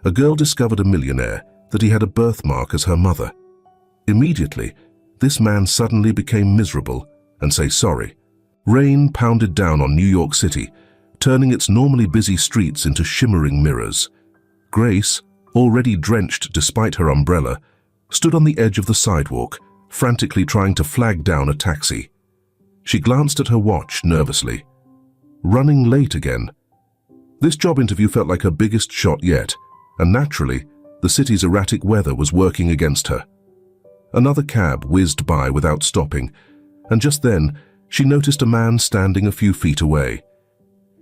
A girl discovered a millionaire that he had a birthmark as her mother. Immediately, this man suddenly became miserable and say sorry. Rain pounded down on New York City, turning its normally busy streets into shimmering mirrors. Grace, already drenched despite her umbrella, stood on the edge of the sidewalk, frantically trying to flag down a taxi. She glanced at her watch nervously. Running late again. This job interview felt like her biggest shot yet, and naturally, the city's erratic weather was working against her. Another cab whizzed by without stopping, and just then, she noticed a man standing a few feet away.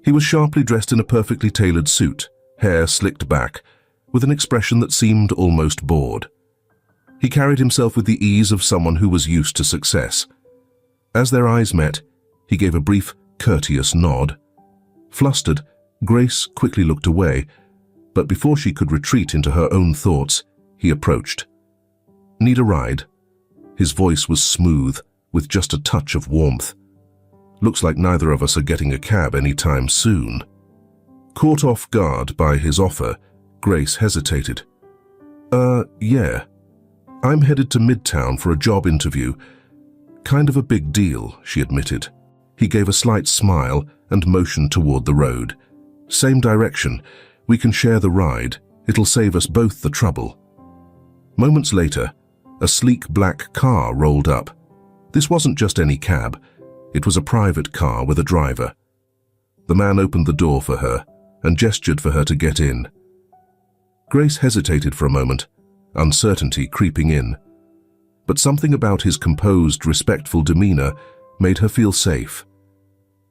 He was sharply dressed in a perfectly tailored suit, hair slicked back, with an expression that seemed almost bored. He carried himself with the ease of someone who was used to success. As their eyes met, he gave a brief, courteous nod. Flustered, Grace quickly looked away, but before she could retreat into her own thoughts, he approached. "Need a ride?" His voice was smooth, with just a touch of warmth. "Looks like neither of us are getting a cab anytime soon." Caught off guard by his offer, Grace hesitated. Yeah. I'm headed to Midtown for a job interview. Kind of a big deal," she admitted. He gave a slight smile and motioned toward the road. "Same direction. We can share the ride. It'll save us both the trouble." Moments later, a sleek black car rolled up. This wasn't just any cab. It was a private car with a driver. The man opened the door for her and gestured for her to get in. Grace hesitated for a moment, uncertainty creeping in. But something about his composed, respectful demeanor made her feel safe.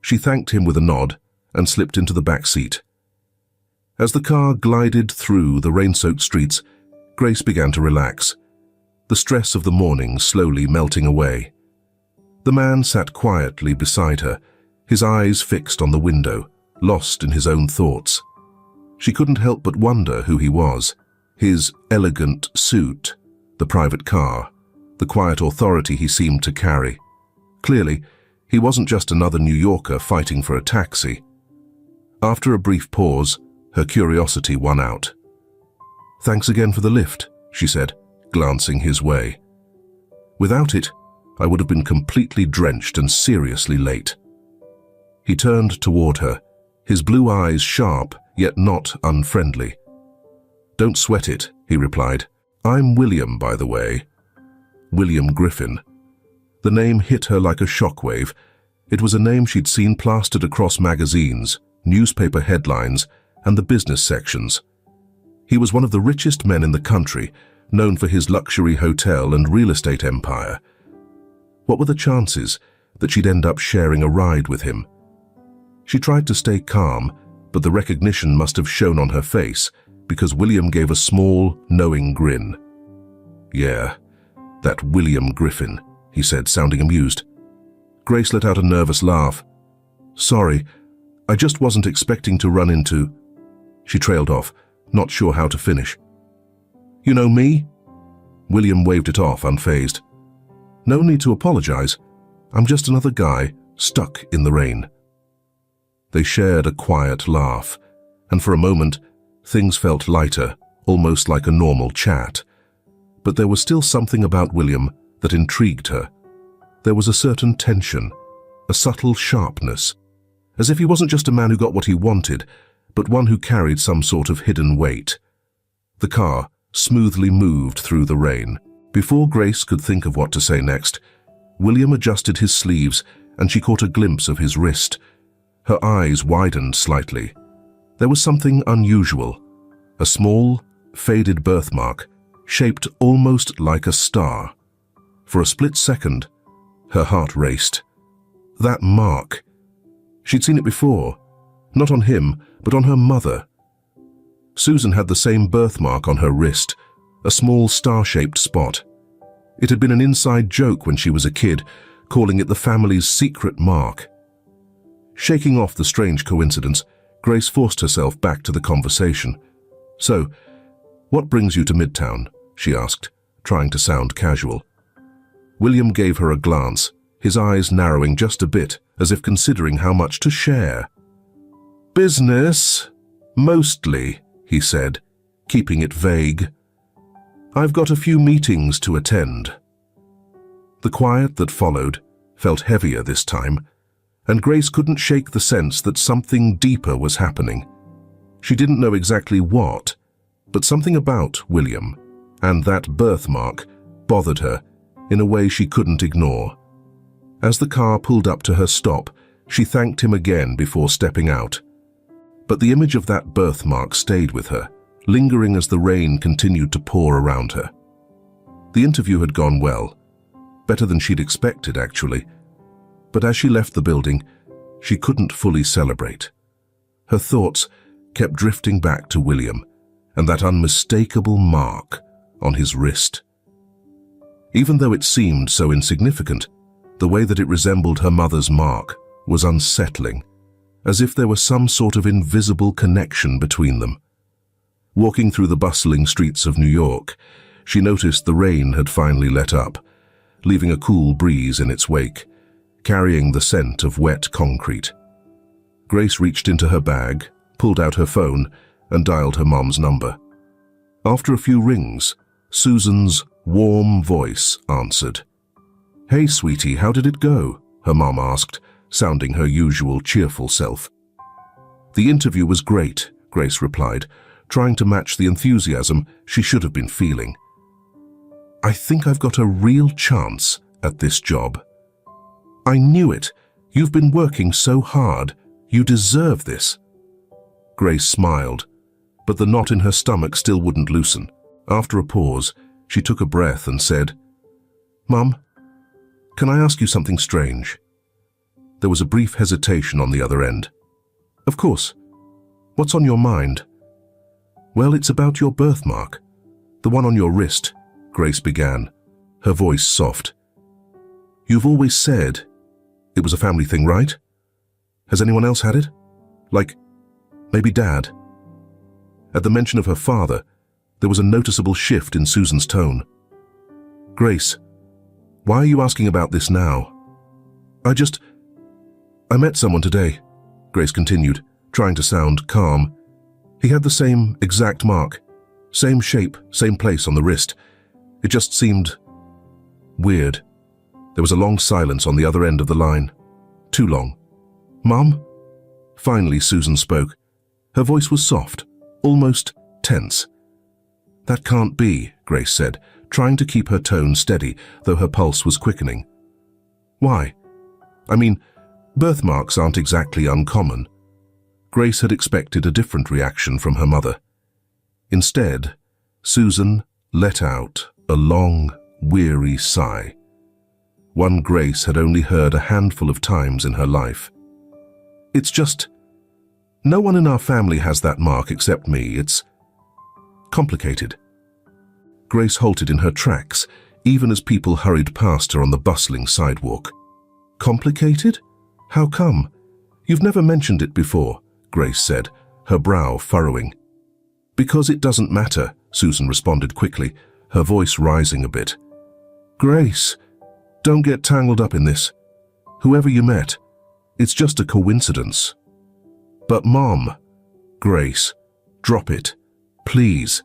She thanked him with a nod and slipped into the back seat. As the car glided through the rain-soaked streets, Grace began to relax, the stress of the morning slowly melting away. The man sat quietly beside her, his eyes fixed on the window, lost in his own thoughts. She couldn't help but wonder who he was. His elegant suit, the private car, the quiet authority he seemed to carry. Clearly, he wasn't just another New Yorker fighting for a taxi. After a brief pause, her curiosity won out. "Thanks again for the lift," she said, glancing his way. "Without it, I would have been completely drenched and seriously late." He turned toward her, his blue eyes sharp yet not unfriendly. "Don't sweat it," he replied. "I'm William, by the way." William Griffin. The name hit her like a shockwave. It was a name she'd seen plastered across magazines, newspaper headlines, and the business sections. He was one of the richest men in the country, known for his luxury hotel and real estate empire. What were the chances that she'd end up sharing a ride with him? She tried to stay calm, but the recognition must have shown on her face, because William gave a small, knowing grin. "Yeah, that William Griffin," he said, sounding amused. Grace let out a nervous laugh. "Sorry, I just wasn't expecting to run into—" She trailed off, not sure how to finish. "You know me?" William waved it off, unfazed. "No need to apologize. I'm just another guy, stuck in the rain." They shared a quiet laugh, and for a moment, things felt lighter, almost like a normal chat. But there was still something about William that intrigued her. There was a certain tension, a subtle sharpness, as if he wasn't just a man who got what he wanted, but one who carried some sort of hidden weight. The car smoothly moved through the rain. Before Grace could think of what to say next, William adjusted his sleeves and she caught a glimpse of his wrist. Her eyes widened slightly. There was something unusual, a small, faded birthmark, shaped almost like a star. For a split second, her heart raced. That mark. She'd seen it before, not on him, but on her mother. Susan had the same birthmark on her wrist, a small star-shaped spot. It had been an inside joke when she was a kid, calling it the family's secret mark. Shaking off the strange coincidence, Grace forced herself back to the conversation. "So, what brings you to Midtown?" she asked, trying to sound casual. William gave her a glance, his eyes narrowing just a bit, as if considering how much to share. "Business, mostly," he said, keeping it vague. "I've got a few meetings to attend." The quiet that followed felt heavier this time, and Grace couldn't shake the sense that something deeper was happening. She didn't know exactly what, but something about William and that birthmark bothered her in a way she couldn't ignore. As the car pulled up to her stop, she thanked him again before stepping out. But the image of that birthmark stayed with her, lingering as the rain continued to pour around her. The interview had gone well, better than she'd expected actually, but as she left the building, she couldn't fully celebrate. Her thoughts kept drifting back to William and that unmistakable mark on his wrist. Even though it seemed so insignificant, the way that it resembled her mother's mark was unsettling, as if there was some sort of invisible connection between them. Walking through the bustling streets of New York, she noticed the rain had finally let up, leaving a cool breeze in its wake, carrying the scent of wet concrete. Grace reached into her bag, pulled out her phone, and dialed her mom's number. After a few rings, Susan's warm voice answered. "Hey, sweetie, how did it go?" her mom asked, sounding her usual cheerful self. "The interview was great," Grace replied, trying to match the enthusiasm she should have been feeling. "I think I've got a real chance at this job." "I knew it. You've been working so hard. You deserve this." Grace smiled, but the knot in her stomach still wouldn't loosen. After a pause, she took a breath and said, "Mum, can I ask you something strange?" There was a brief hesitation on the other end. "Of course. What's on your mind?" "Well, it's about your birthmark. The one on your wrist," Grace began, her voice soft. "You've always said it was a family thing, right? Has anyone else had it? Like, maybe Dad?" At the mention of her father, there was a noticeable shift in Susan's tone. "Grace, why are you asking about this now?" I met someone today," Grace continued, trying to sound calm. "He had the same exact mark, same shape, same place on the wrist. It just seemed weird." There was a long silence on the other end of the line. Too long. "Mum?" Finally, Susan spoke. Her voice was soft, almost tense. "That can't be," Grace said, trying to keep her tone steady, though her pulse was quickening. "Why? I mean, birthmarks aren't exactly uncommon." Grace had expected a different reaction from her mother. Instead, Susan let out a long, weary sigh, one Grace had only heard a handful of times in her life. "It's just, no one in our family has that mark except me. It's complicated." Grace halted in her tracks, even as people hurried past her on the bustling sidewalk. "Complicated? How come? You've never mentioned it before," Grace said, her brow furrowing. "Because it doesn't matter," Susan responded quickly, her voice rising a bit. "Grace, don't get tangled up in this. Whoever you met, it's just a coincidence." "But Mom," "Grace, drop it, please."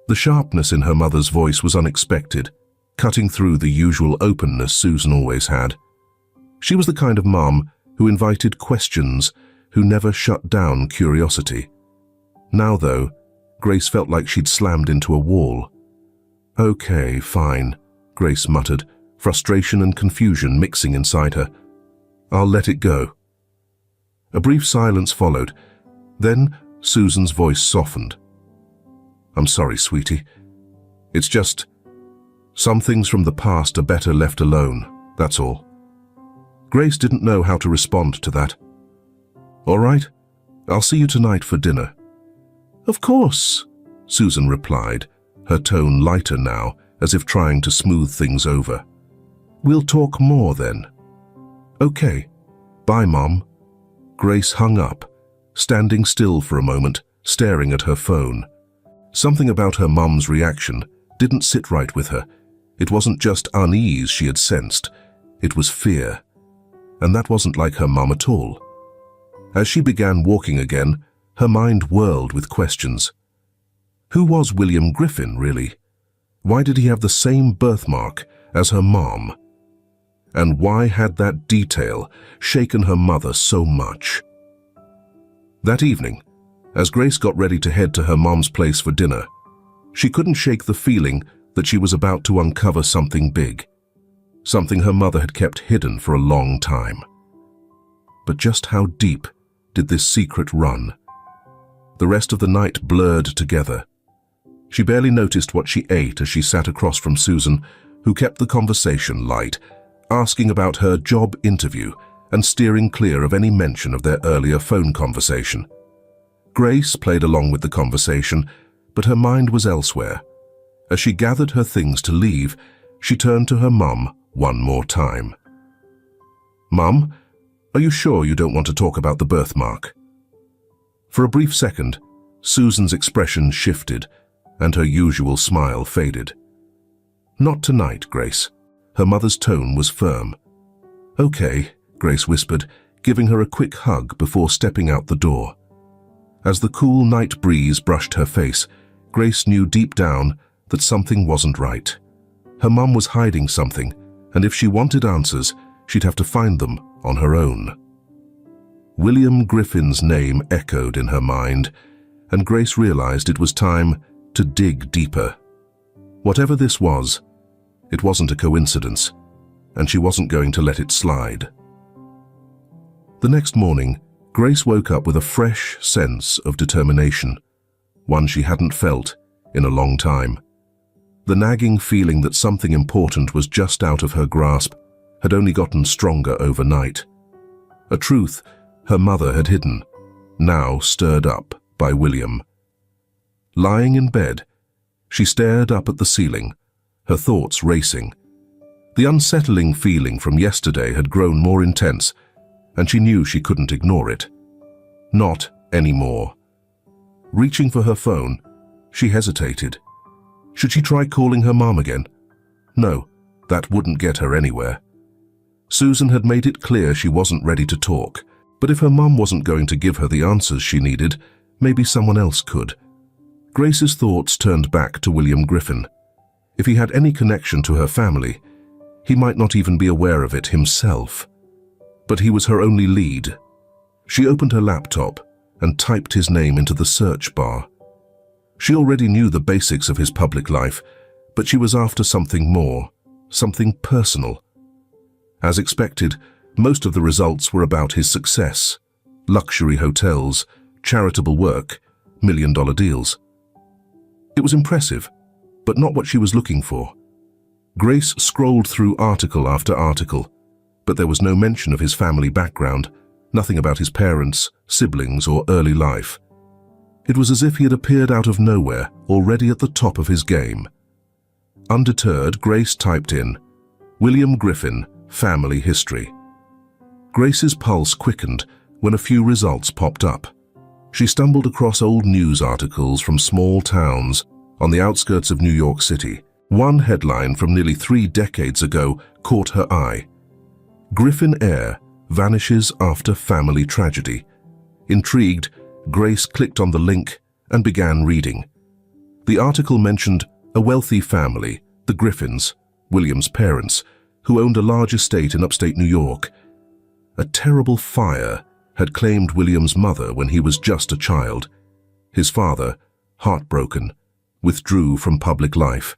The sharpness in her mother's voice was unexpected, cutting through the usual openness Susan always had. She was the kind of mom who invited questions, who never shut down curiosity. Now, though, Grace felt like she'd slammed into a wall. "Okay, fine," Grace muttered, frustration and confusion mixing inside her. "I'll let it go." A brief silence followed. Then Susan's voice softened. "I'm sorry, sweetie. It's just, some things from the past are better left alone, that's all." Grace didn't know how to respond to that. "All right, I'll see you tonight for dinner." "Of course," Susan replied, her tone lighter now, as if trying to smooth things over. "We'll talk more then." "Okay. Bye, Mom." Grace hung up, standing still for a moment, staring at her phone. Something about her mum's reaction didn't sit right with her. It wasn't just unease she had sensed, it was fear. And that wasn't like her mum at all. As she began walking again, her mind whirled with questions. Who was William Griffin, really? Why did he have the same birthmark as her mom? And why had that detail shaken her mother so much? That evening, as Grace got ready to head to her mom's place for dinner, she couldn't shake the feeling that she was about to uncover something big, something her mother had kept hidden for a long time. But just how deep did this secret run? The rest of the night blurred together. She barely noticed what she ate as she sat across from Susan, who kept the conversation light, asking about her job interview and steering clear of any mention of their earlier phone conversation. Grace played along with the conversation, but her mind was elsewhere. As she gathered her things to leave, she turned to her mum one more time. "Mum, are you sure you don't want to talk about the birthmark?" For a brief second, Susan's expression shifted, and her usual smile faded. "Not tonight, Grace." Her mother's tone was firm. "Okay," Grace whispered, giving her a quick hug before stepping out the door. As the cool night breeze brushed her face, Grace knew deep down that something wasn't right. Her mum was hiding something, and if she wanted answers, she'd have to find them on her own. William Griffin's name echoed in her mind, and Grace realized it was time to dig deeper. Whatever this was, it wasn't a coincidence, and she wasn't going to let it slide. The next morning, Grace woke up with a fresh sense of determination, one she hadn't felt in a long time. The nagging feeling that something important was just out of her grasp had only gotten stronger overnight. A truth her mother had hidden, now stirred up by William. Lying in bed, she stared up at the ceiling, her thoughts racing. The unsettling feeling from yesterday had grown more intense, and she knew she couldn't ignore it. Not anymore. Reaching for her phone, she hesitated. Should she try calling her mom again? No, that wouldn't get her anywhere. Susan had made it clear she wasn't ready to talk, but if her mom wasn't going to give her the answers she needed, maybe someone else could. Grace's thoughts turned back to William Griffin. If he had any connection to her family, he might not even be aware of it himself. But he was her only lead. She opened her laptop and typed his name into the search bar. She already knew the basics of his public life, but she was after something more, something personal. As expected, most of the results were about his success: luxury hotels, charitable work, million-dollar deals. It was impressive, but not what she was looking for. Grace scrolled through article after article, but there was no mention of his family background, nothing about his parents, siblings, or early life. It was as if he had appeared out of nowhere, already at the top of his game. Undeterred, Grace typed in, "William Griffin, family history." Grace's pulse quickened when a few results popped up. She stumbled across old news articles from small towns on the outskirts of New York City. One headline from nearly 3 decades ago caught her eye. "Griffin heir vanishes after family tragedy." Intrigued, Grace clicked on the link and began reading. The article mentioned a wealthy family, the Griffins, William's parents, who owned a large estate in upstate New York. A terrible fire had claimed William's mother when he was just a child. His father, heartbroken, withdrew from public life,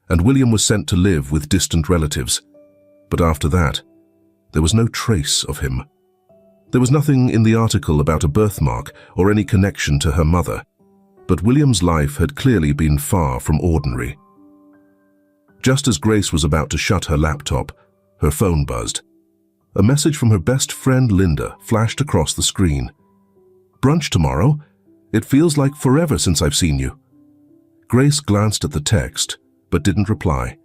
and William was sent to live with distant relatives. But after that, there was no trace of him. There was nothing in the article about a birthmark or any connection to her mother, but William's life had clearly been far from ordinary. Just as Grace was about to shut her laptop, her phone buzzed. A message from her best friend Linda flashed across the screen. "Brunch tomorrow? It feels like forever since I've seen you." Grace glanced at the text, but didn't reply.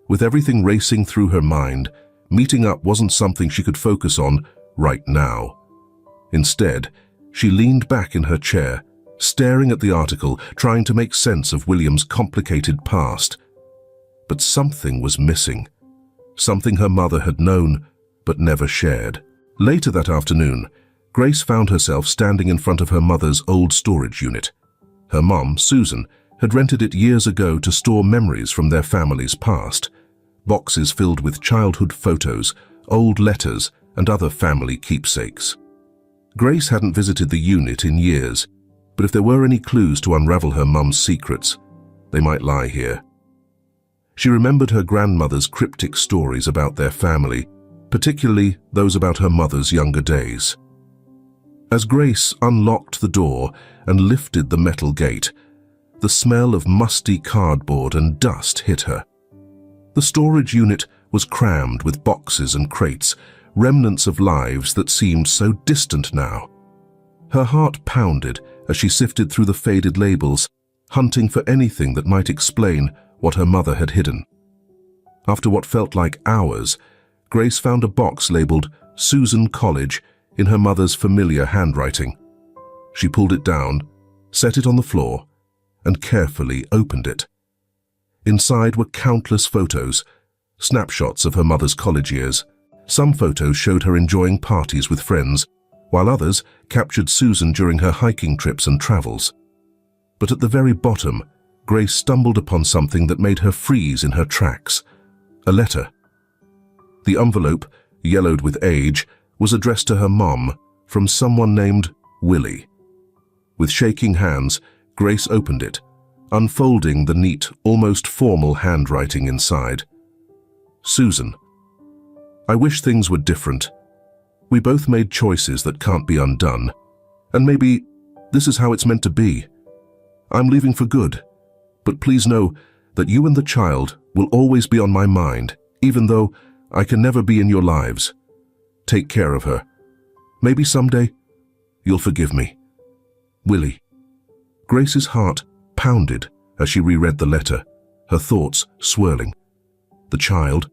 With everything racing through her mind, meeting up wasn't something she could focus on right now. Instead, she leaned back in her chair, staring at the article, trying to make sense of William's complicated past. But something was missing. Something her mother had known, but never shared. Later that afternoon, Grace found herself standing in front of her mother's old storage unit. Her mom, Susan, had rented it years ago to store memories from their family's past, boxes filled with childhood photos, old letters, and other family keepsakes. Grace hadn't visited the unit in years, but if there were any clues to unravel her mum's secrets, they might lie here. She remembered her grandmother's cryptic stories about their family, particularly those about her mother's younger days. As Grace unlocked the door and lifted the metal gate, the smell of musty cardboard and dust hit her. The storage unit was crammed with boxes and crates, remnants of lives that seemed so distant now. Her heart pounded as she sifted through the faded labels, hunting for anything that might explain what her mother had hidden. After what felt like hours, Grace found a box labeled Susan College in her mother's familiar handwriting. She pulled it down, set it on the floor, and carefully opened it. Inside were countless photos, snapshots of her mother's college years. Some photos showed her enjoying parties with friends, while others captured Susan during her hiking trips and travels. But at the very bottom, Grace stumbled upon something that made her freeze in her tracks. A letter. The envelope, yellowed with age, was addressed to her mom from someone named Willie. With shaking hands, Grace opened it, unfolding the neat, almost formal handwriting inside. Susan, I wish things were different. We both made choices that can't be undone, and maybe this is how it's meant to be. I'm leaving for good, but please know that you and the child will always be on my mind, even though I can never be in your lives. Take care of her. Maybe someday you'll forgive me. Willie. Grace's heart pounded as she reread the letter, her thoughts swirling. The child?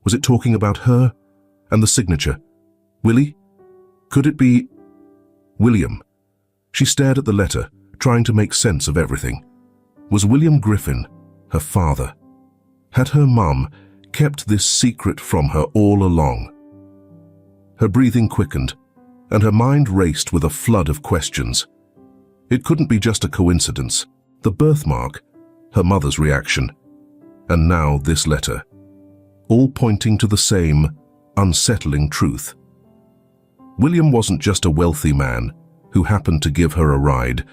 Was it talking about her? And the signature? Willie? Could it be William? She stared at the letter, trying to make sense of everything. Was William Griffin her father? Had her mum kept this secret from her all along? Her breathing quickened, and her mind raced with a flood of questions. It couldn't be just a coincidence. The birthmark, her mother's reaction, and now this letter, all pointing to the same unsettling truth. William wasn't just a wealthy man who happened to give her a ride.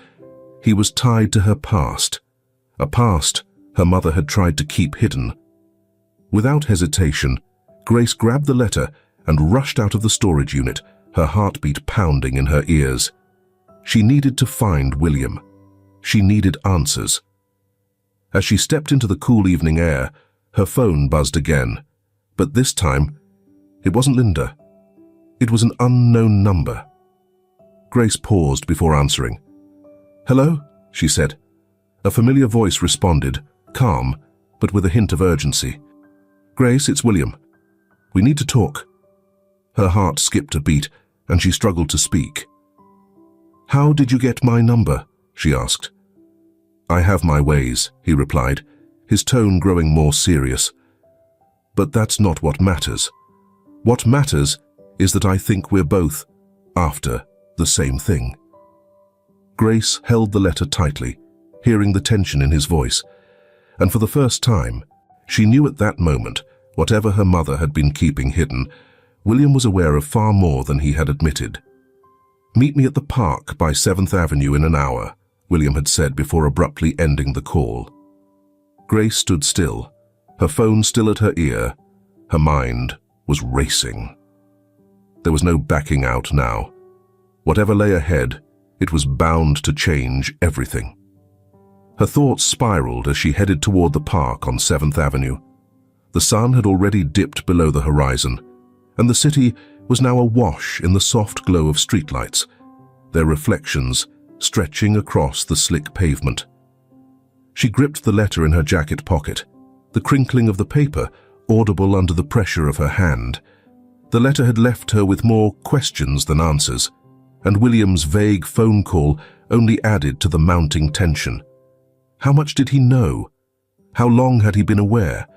He was tied to her past, a past her mother had tried to keep hidden. Without hesitation, Grace grabbed the letter and rushed out of the storage unit, her heartbeat pounding in her ears. She needed to find William. She needed answers. As she stepped into the cool evening air, her phone buzzed again. But this time, it wasn't Linda. It was an unknown number. Grace paused before answering. "Hello?" she said. A familiar voice responded, calm, but with a hint of urgency. "Grace, it's William. We need to talk." Her heart skipped a beat, and she struggled to speak. "How did you get my number?" she asked. "I have my ways," he replied, his tone growing more serious. "But that's not what matters. What matters is that I think we're both after the same thing." Grace held the letter tightly, hearing the tension in his voice, and for the first time, she knew at that moment, whatever her mother had been keeping hidden, William was aware of far more than he had admitted. "Meet me at the park by 7th Avenue in an hour," William had said before abruptly ending the call. Grace stood still, her phone still at her ear. Her mind was racing. There was no backing out now. Whatever lay ahead, it was bound to change everything. Her thoughts spiraled as she headed toward the park on 7th Avenue. The sun had already dipped below the horizon, and the city was now awash in the soft glow of streetlights, their reflections stretching across the slick pavement. She gripped the letter in her jacket pocket, the crinkling of the paper audible under the pressure of her hand. The letter had left her with more questions than answers, and William's vague phone call only added to the mounting tension. How much did he know? How long had he been aware?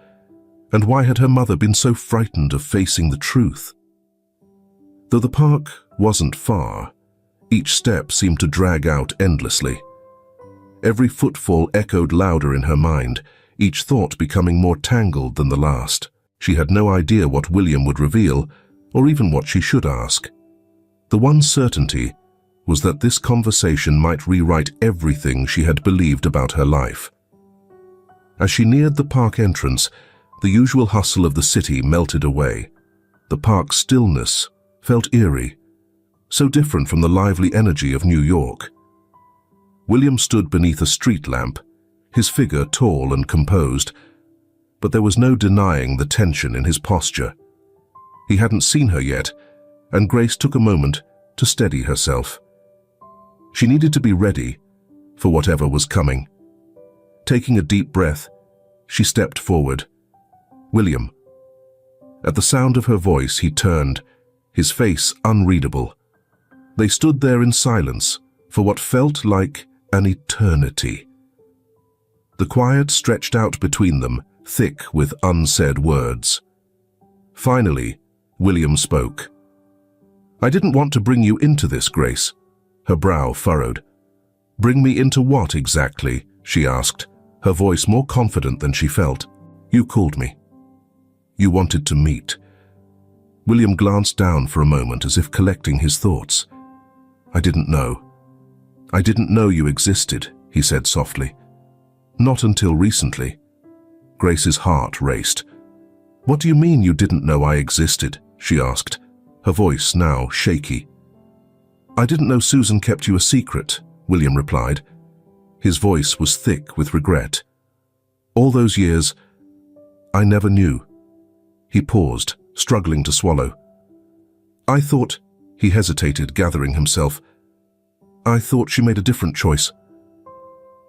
And why had her mother been so frightened of facing the truth? Though the park wasn't far, each step seemed to drag out endlessly. Every footfall echoed louder in her mind, each thought becoming more tangled than the last. She had no idea what William would reveal, or even what she should ask. The one certainty was that this conversation might rewrite everything she had believed about her life. As she neared the park entrance, the usual hustle of the city melted away. The park's stillness felt eerie, so different from the lively energy of New York. William stood beneath a street lamp, his figure tall and composed, but there was no denying the tension in his posture. He hadn't seen her yet, and Grace took a moment to steady herself. She needed to be ready for whatever was coming. Taking a deep breath, she stepped forward. "William." At the sound of her voice, he turned, his face unreadable. They stood there in silence for what felt like an eternity. The quiet stretched out between them, thick with unsaid words. Finally, William spoke. "I didn't want to bring you into this, Grace." Her brow furrowed. "Bring me into what exactly?" she asked, her voice more confident than she felt. "You called me. You wanted to meet." William glanced down for a moment as if collecting his thoughts. "I didn't know. I didn't know you existed," he said softly. "Not until recently." Grace's heart raced. "What do you mean you didn't know I existed?" she asked, her voice now shaky. "I didn't know Susan kept you a secret," William replied. His voice was thick with regret. "All those years, I never knew." He paused, struggling to swallow. "I thought," he hesitated, gathering himself. "I thought she made a different choice."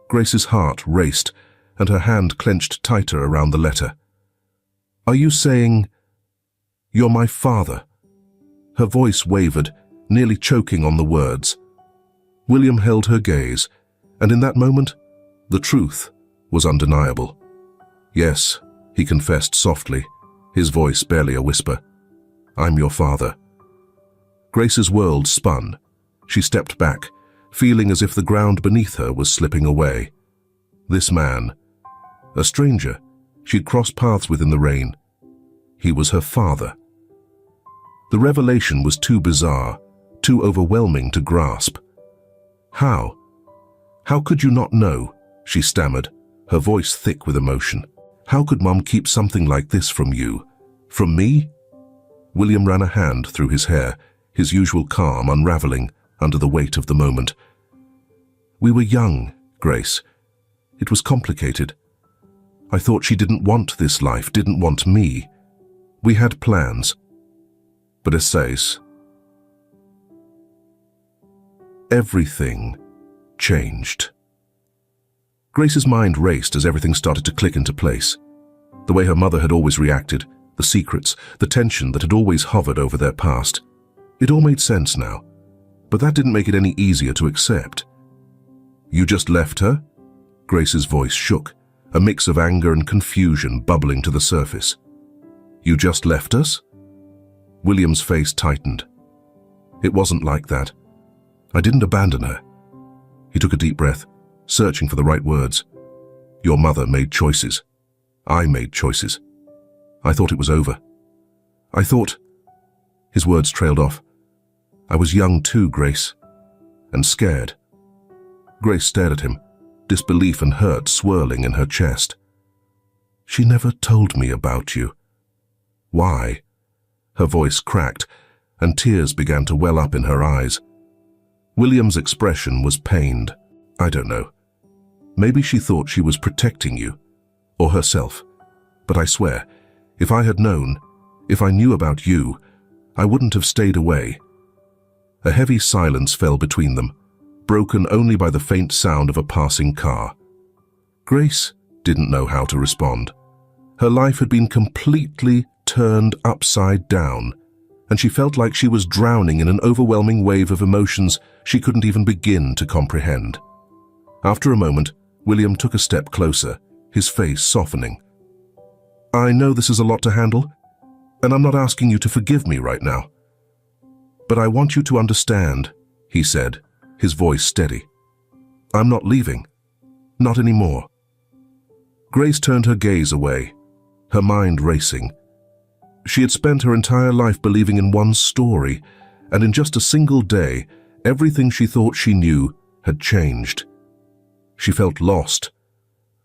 Grace's heart raced, and her hand clenched tighter around the letter. "Are you saying, you're my father?" Her voice wavered, nearly choking on the words. William held her gaze, and in that moment, the truth was undeniable. "Yes," he confessed softly, his voice barely a whisper. "I'm your father." Grace's world spun. She stepped back, feeling as if the ground beneath her was slipping away. This man, a stranger she'd crossed paths with in the rain, he was her father. The revelation was too bizarre, too overwhelming to grasp. "How? How could you not know?" she stammered, her voice thick with emotion. "How could Mom keep something like this from you? From me?" William ran a hand through his hair, his usual calm unraveling under the weight of the moment. "We were young, Grace. It was complicated. I thought she didn't want this life, didn't want me. We had plans. But essays. Everything changed." Grace's mind raced as everything started to click into place. The way her mother had always reacted, the secrets, the tension that had always hovered over their past. It all made sense now, but that didn't make it any easier to accept. "You just left her?" Grace's voice shook, a mix of anger and confusion bubbling to the surface. "You just left us?" William's face tightened. "It wasn't like that. I didn't abandon her." He took a deep breath, searching for the right words. "Your mother made choices. I made choices. I thought it was over. I thought—" His words trailed off. "I was young too, Grace. And scared." Grace stared at him, disbelief and hurt swirling in her chest. "She never told me about you." "Why?" Her voice cracked, and tears began to well up in her eyes. William's expression was pained. "I don't know. Maybe she thought she was protecting you, or herself. But I swear, if I had known, if I knew about you, I wouldn't have stayed away." A heavy silence fell between them, broken only by the faint sound of a passing car. Grace didn't know how to respond. Her life had been completely turned upside down, and she felt like she was drowning in an overwhelming wave of emotions she couldn't even begin to comprehend. After a moment, William took a step closer, his face softening. "I know this is a lot to handle, and I'm not asking you to forgive me right now. But I want you to understand," he said, his voice steady. "I'm not leaving. Not anymore. Grace turned her gaze away, her mind racing. She had spent her entire life believing in one story, and in just a single day, everything she thought she knew had changed. She felt lost,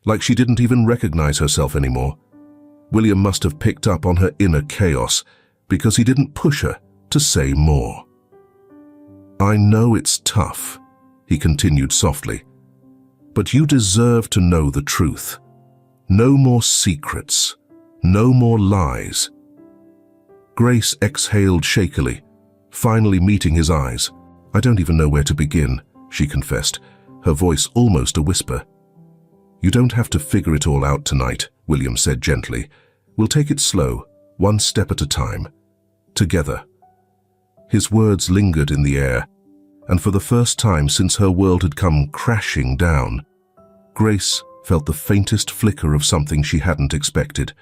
like she didn't even recognize herself anymore. William must have picked up on her inner chaos because he didn't push her to say more. "I know it's tough," he continued softly, "but you deserve to know the truth. No more secrets, no more lies." Grace exhaled shakily, finally meeting his eyes. "I don't even know where to begin," she confessed, her voice almost a whisper. "You don't have to figure it all out tonight," William said gently. "We'll take it slow, one step at a time. Together." His words lingered in the air, and for the first time since her world had come crashing down, Grace felt the faintest flicker of something she hadn't expected.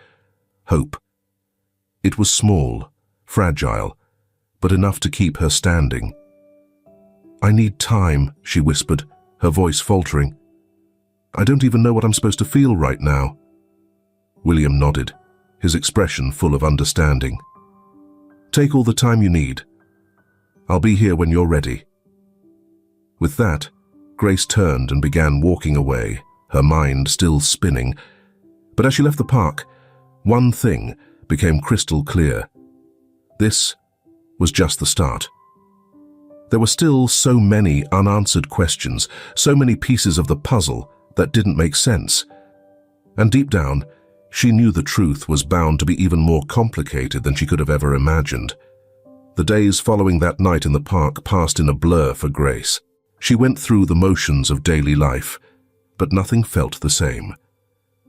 Hope. It was small, fragile, but enough to keep her standing. "I need time," she whispered, her voice faltering. "I don't even know what I'm supposed to feel right now." William nodded, his expression full of understanding. "Take all the time you need. I'll be here when you're ready." With that, Grace turned and began walking away, her mind still spinning. But as she left the park, one thing became crystal clear. This was just the start. There were still so many unanswered questions, so many pieces of the puzzle that didn't make sense. And deep down, she knew the truth was bound to be even more complicated than she could have ever imagined. The days following that night in the park passed in a blur for Grace. She went through the motions of daily life, but nothing felt the same.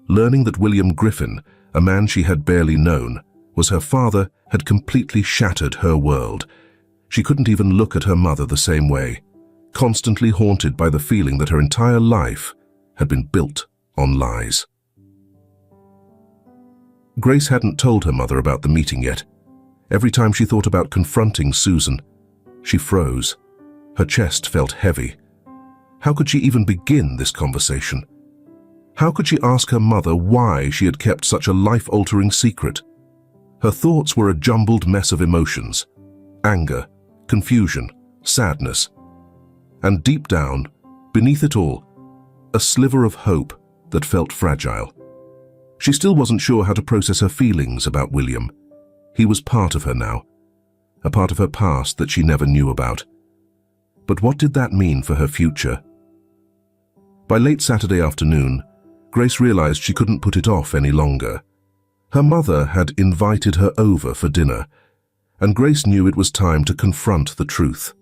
Learning that William Griffin, a man she had barely known, was her father had completely shattered her world. She couldn't even look at her mother the same way, constantly haunted by the feeling that her entire life had been built on lies. Grace hadn't told her mother about the meeting yet. Every time she thought about confronting Susan, she froze. Her chest felt heavy. How could she even begin this conversation? How could she ask her mother why she had kept such a life-altering secret? Her thoughts were a jumbled mess of emotions: anger, confusion, sadness. And deep down, beneath it all, a sliver of hope that felt fragile. She still wasn't sure how to process her feelings about William. He was part of her now, a part of her past that she never knew about. But what did that mean for her future? By late Saturday afternoon, Grace realized she couldn't put it off any longer. Her mother had invited her over for dinner, and Grace knew it was time to confront the truth.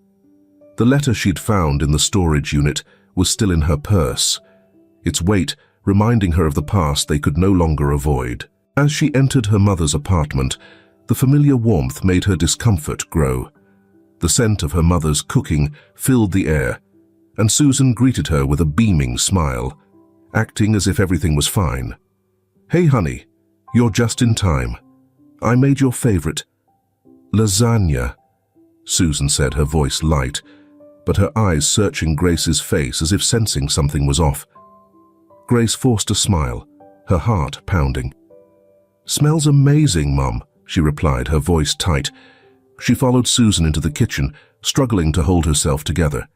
The letter she'd found in the storage unit was still in her purse, its weight reminding her of the past they could no longer avoid. As she entered her mother's apartment, the familiar warmth made her discomfort grow. The scent of her mother's cooking filled the air, and Susan greeted her with a beaming smile, acting as if everything was fine. "Hey, honey, you're just in time. I made your favorite lasagna," Susan said, her voice light, but her eyes searching Grace's face as if sensing something was off. Grace forced a smile, her heart pounding. "Smells amazing, Mum," she replied, her voice tight. She followed Susan into the kitchen, struggling to hold herself together.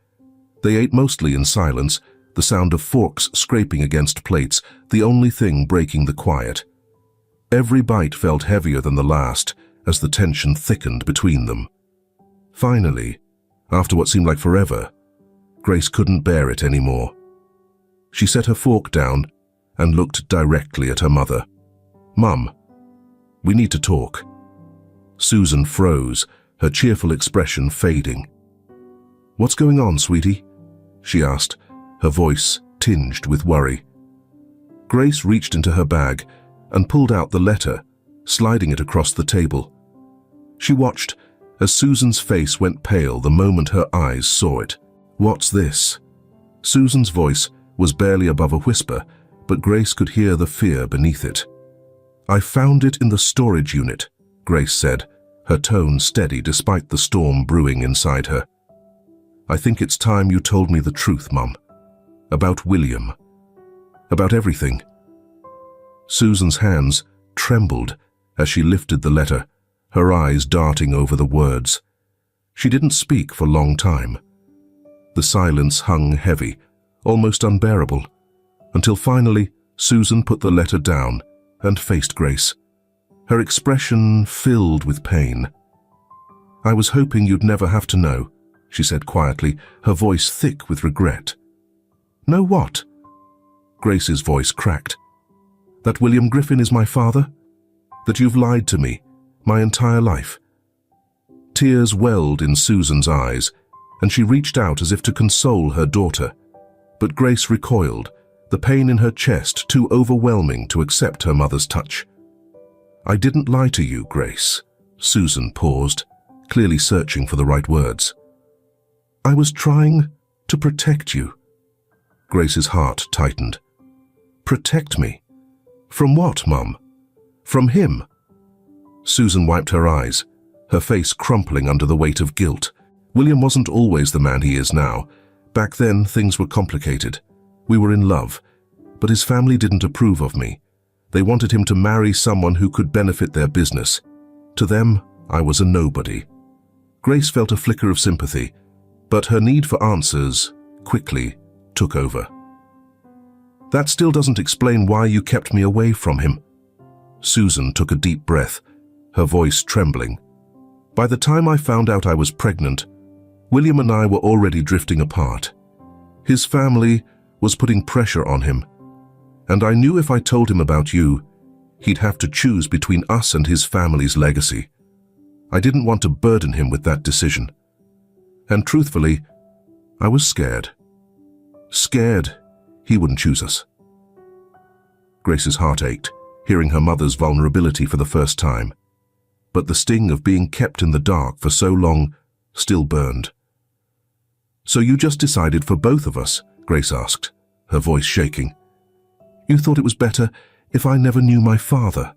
They ate mostly in silence, the sound of forks scraping against plates, the only thing breaking the quiet. Every bite felt heavier than the last as the tension thickened between them. Finally, after what seemed like forever, Grace couldn't bear it anymore. She set her fork down and looked directly at her mother. "Mum, we need to talk." Susan froze, her cheerful expression fading. "What's going on, sweetie?" she asked, her voice tinged with worry. Grace reached into her bag and pulled out the letter, sliding it across the table. She watched as Susan's face went pale the moment her eyes saw it. "What's this?" Susan's voice was barely above a whisper, but Grace could hear the fear beneath it. "I found it in the storage unit," Grace said, her tone steady despite the storm brewing inside her. "I think it's time you told me the truth, Mum. About William." About everything. Susan's hands trembled as she lifted the letter, her eyes darting over the words. She didn't speak for a long time. The silence hung heavy, almost unbearable, until finally Susan put the letter down and faced Grace, her expression filled with pain. "I was hoping you'd never have to know," she said quietly, her voice thick with regret. "Know what?" Grace's voice cracked. "That William Griffin is my father? That you've lied to me my entire life?" Tears welled in Susan's eyes, and she reached out as if to console her daughter. But Grace recoiled, the pain in her chest too overwhelming to accept her mother's touch. "I didn't lie to you, Grace." Susan paused, clearly searching for the right words. "I was trying to protect you." Grace's heart tightened. "Protect me? From what, Mum? From him?" Susan wiped her eyes, her face crumpling under the weight of guilt. William wasn't always the man he is now. Back then, things were complicated. We were in love, but his family didn't approve of me. They wanted him to marry someone who could benefit their business. To them, I was a nobody. Grace felt a flicker of sympathy, but her need for answers quickly took over. "That still doesn't explain why you kept me away from him." Susan took a deep breath, her voice trembling. "By the time I found out I was pregnant, William and I were already drifting apart. His family was putting pressure on him, and I knew if I told him about you, he'd have to choose between us and his family's legacy. I didn't want to burden him with that decision. And truthfully, I was scared. Scared he wouldn't choose us." Grace's heart ached, hearing her mother's vulnerability for the first time. But the sting of being kept in the dark for so long still burned. "So you just decided for both of us?" Grace asked, her voice shaking. "You thought it was better if I never knew my father?"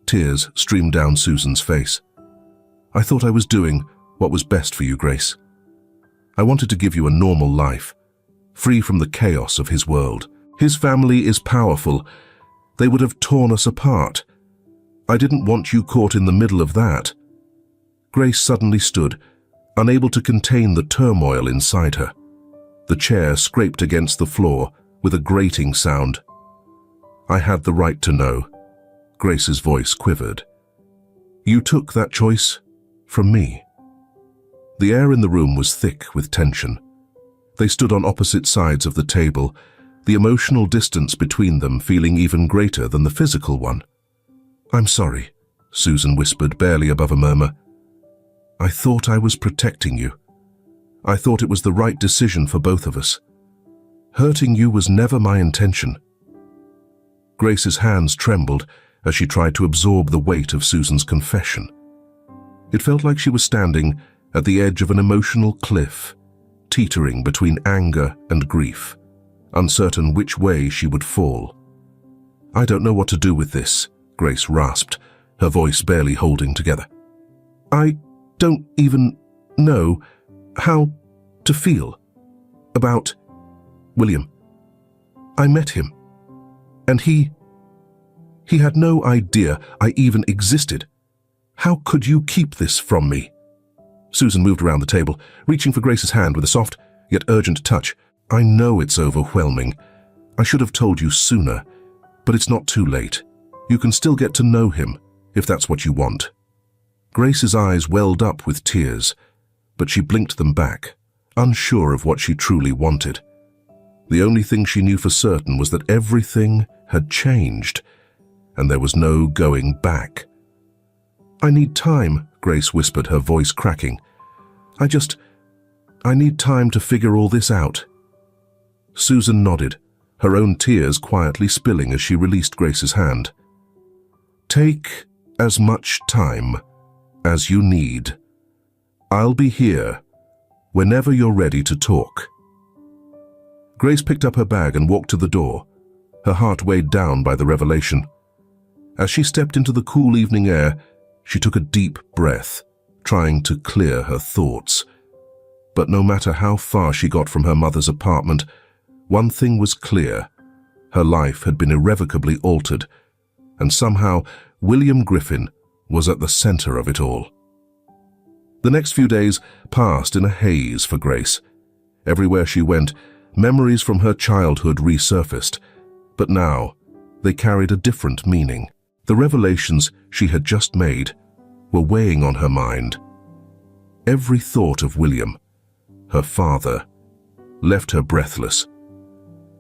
Tears streamed down Susan's face. "I thought I was doing what was best for you, Grace. I wanted to give you a normal life, free from the chaos of his world. His family is powerful. They would have torn us apart. I didn't want you caught in the middle of that." Grace suddenly stood, unable to contain the turmoil inside her. The chair scraped against the floor with a grating sound. "I had the right to know." Grace's voice quivered. "You took that choice from me." The air in the room was thick with tension. They stood on opposite sides of the table, the emotional distance between them feeling even greater than the physical one. "I'm sorry," Susan whispered, barely above a murmur. "I thought I was protecting you. I thought it was the right decision for both of us. Hurting you was never my intention." Grace's hands trembled as she tried to absorb the weight of Susan's confession. It felt like she was standing at the edge of an emotional cliff, teetering between anger and grief, uncertain which way she would fall. "I don't know what to do with this," Grace rasped, her voice barely holding together. "I don't even know how to feel about William. I met him, and he had no idea I even existed. How could you keep this from me?" Susan moved around the table, reaching for Grace's hand with a soft yet urgent touch. "I know it's overwhelming. I should have told you sooner, but it's not too late. You can still get to know him, if that's what you want." Grace's eyes welled up with tears, but she blinked them back, unsure of what she truly wanted. The only thing she knew for certain was that everything had changed, and there was no going back. "I need time," Grace whispered, her voice cracking. I need time to figure all this out." Susan nodded, her own tears quietly spilling as she released Grace's hand. "Take as much time as you need. I'll be here whenever you're ready to talk." Grace picked up her bag and walked to the door, her heart weighed down by the revelation. As she stepped into the cool evening air, she took a deep breath, trying to clear her thoughts. But no matter how far she got from her mother's apartment, one thing was clear: Her life had been irrevocably altered, and somehow William Griffin was at the center of it all. The next few days passed in a haze for Grace. Everywhere she went, memories from her childhood resurfaced, but now they carried a different meaning. The revelations she had just made were weighing on her mind. Every thought of William, her father, left her breathless.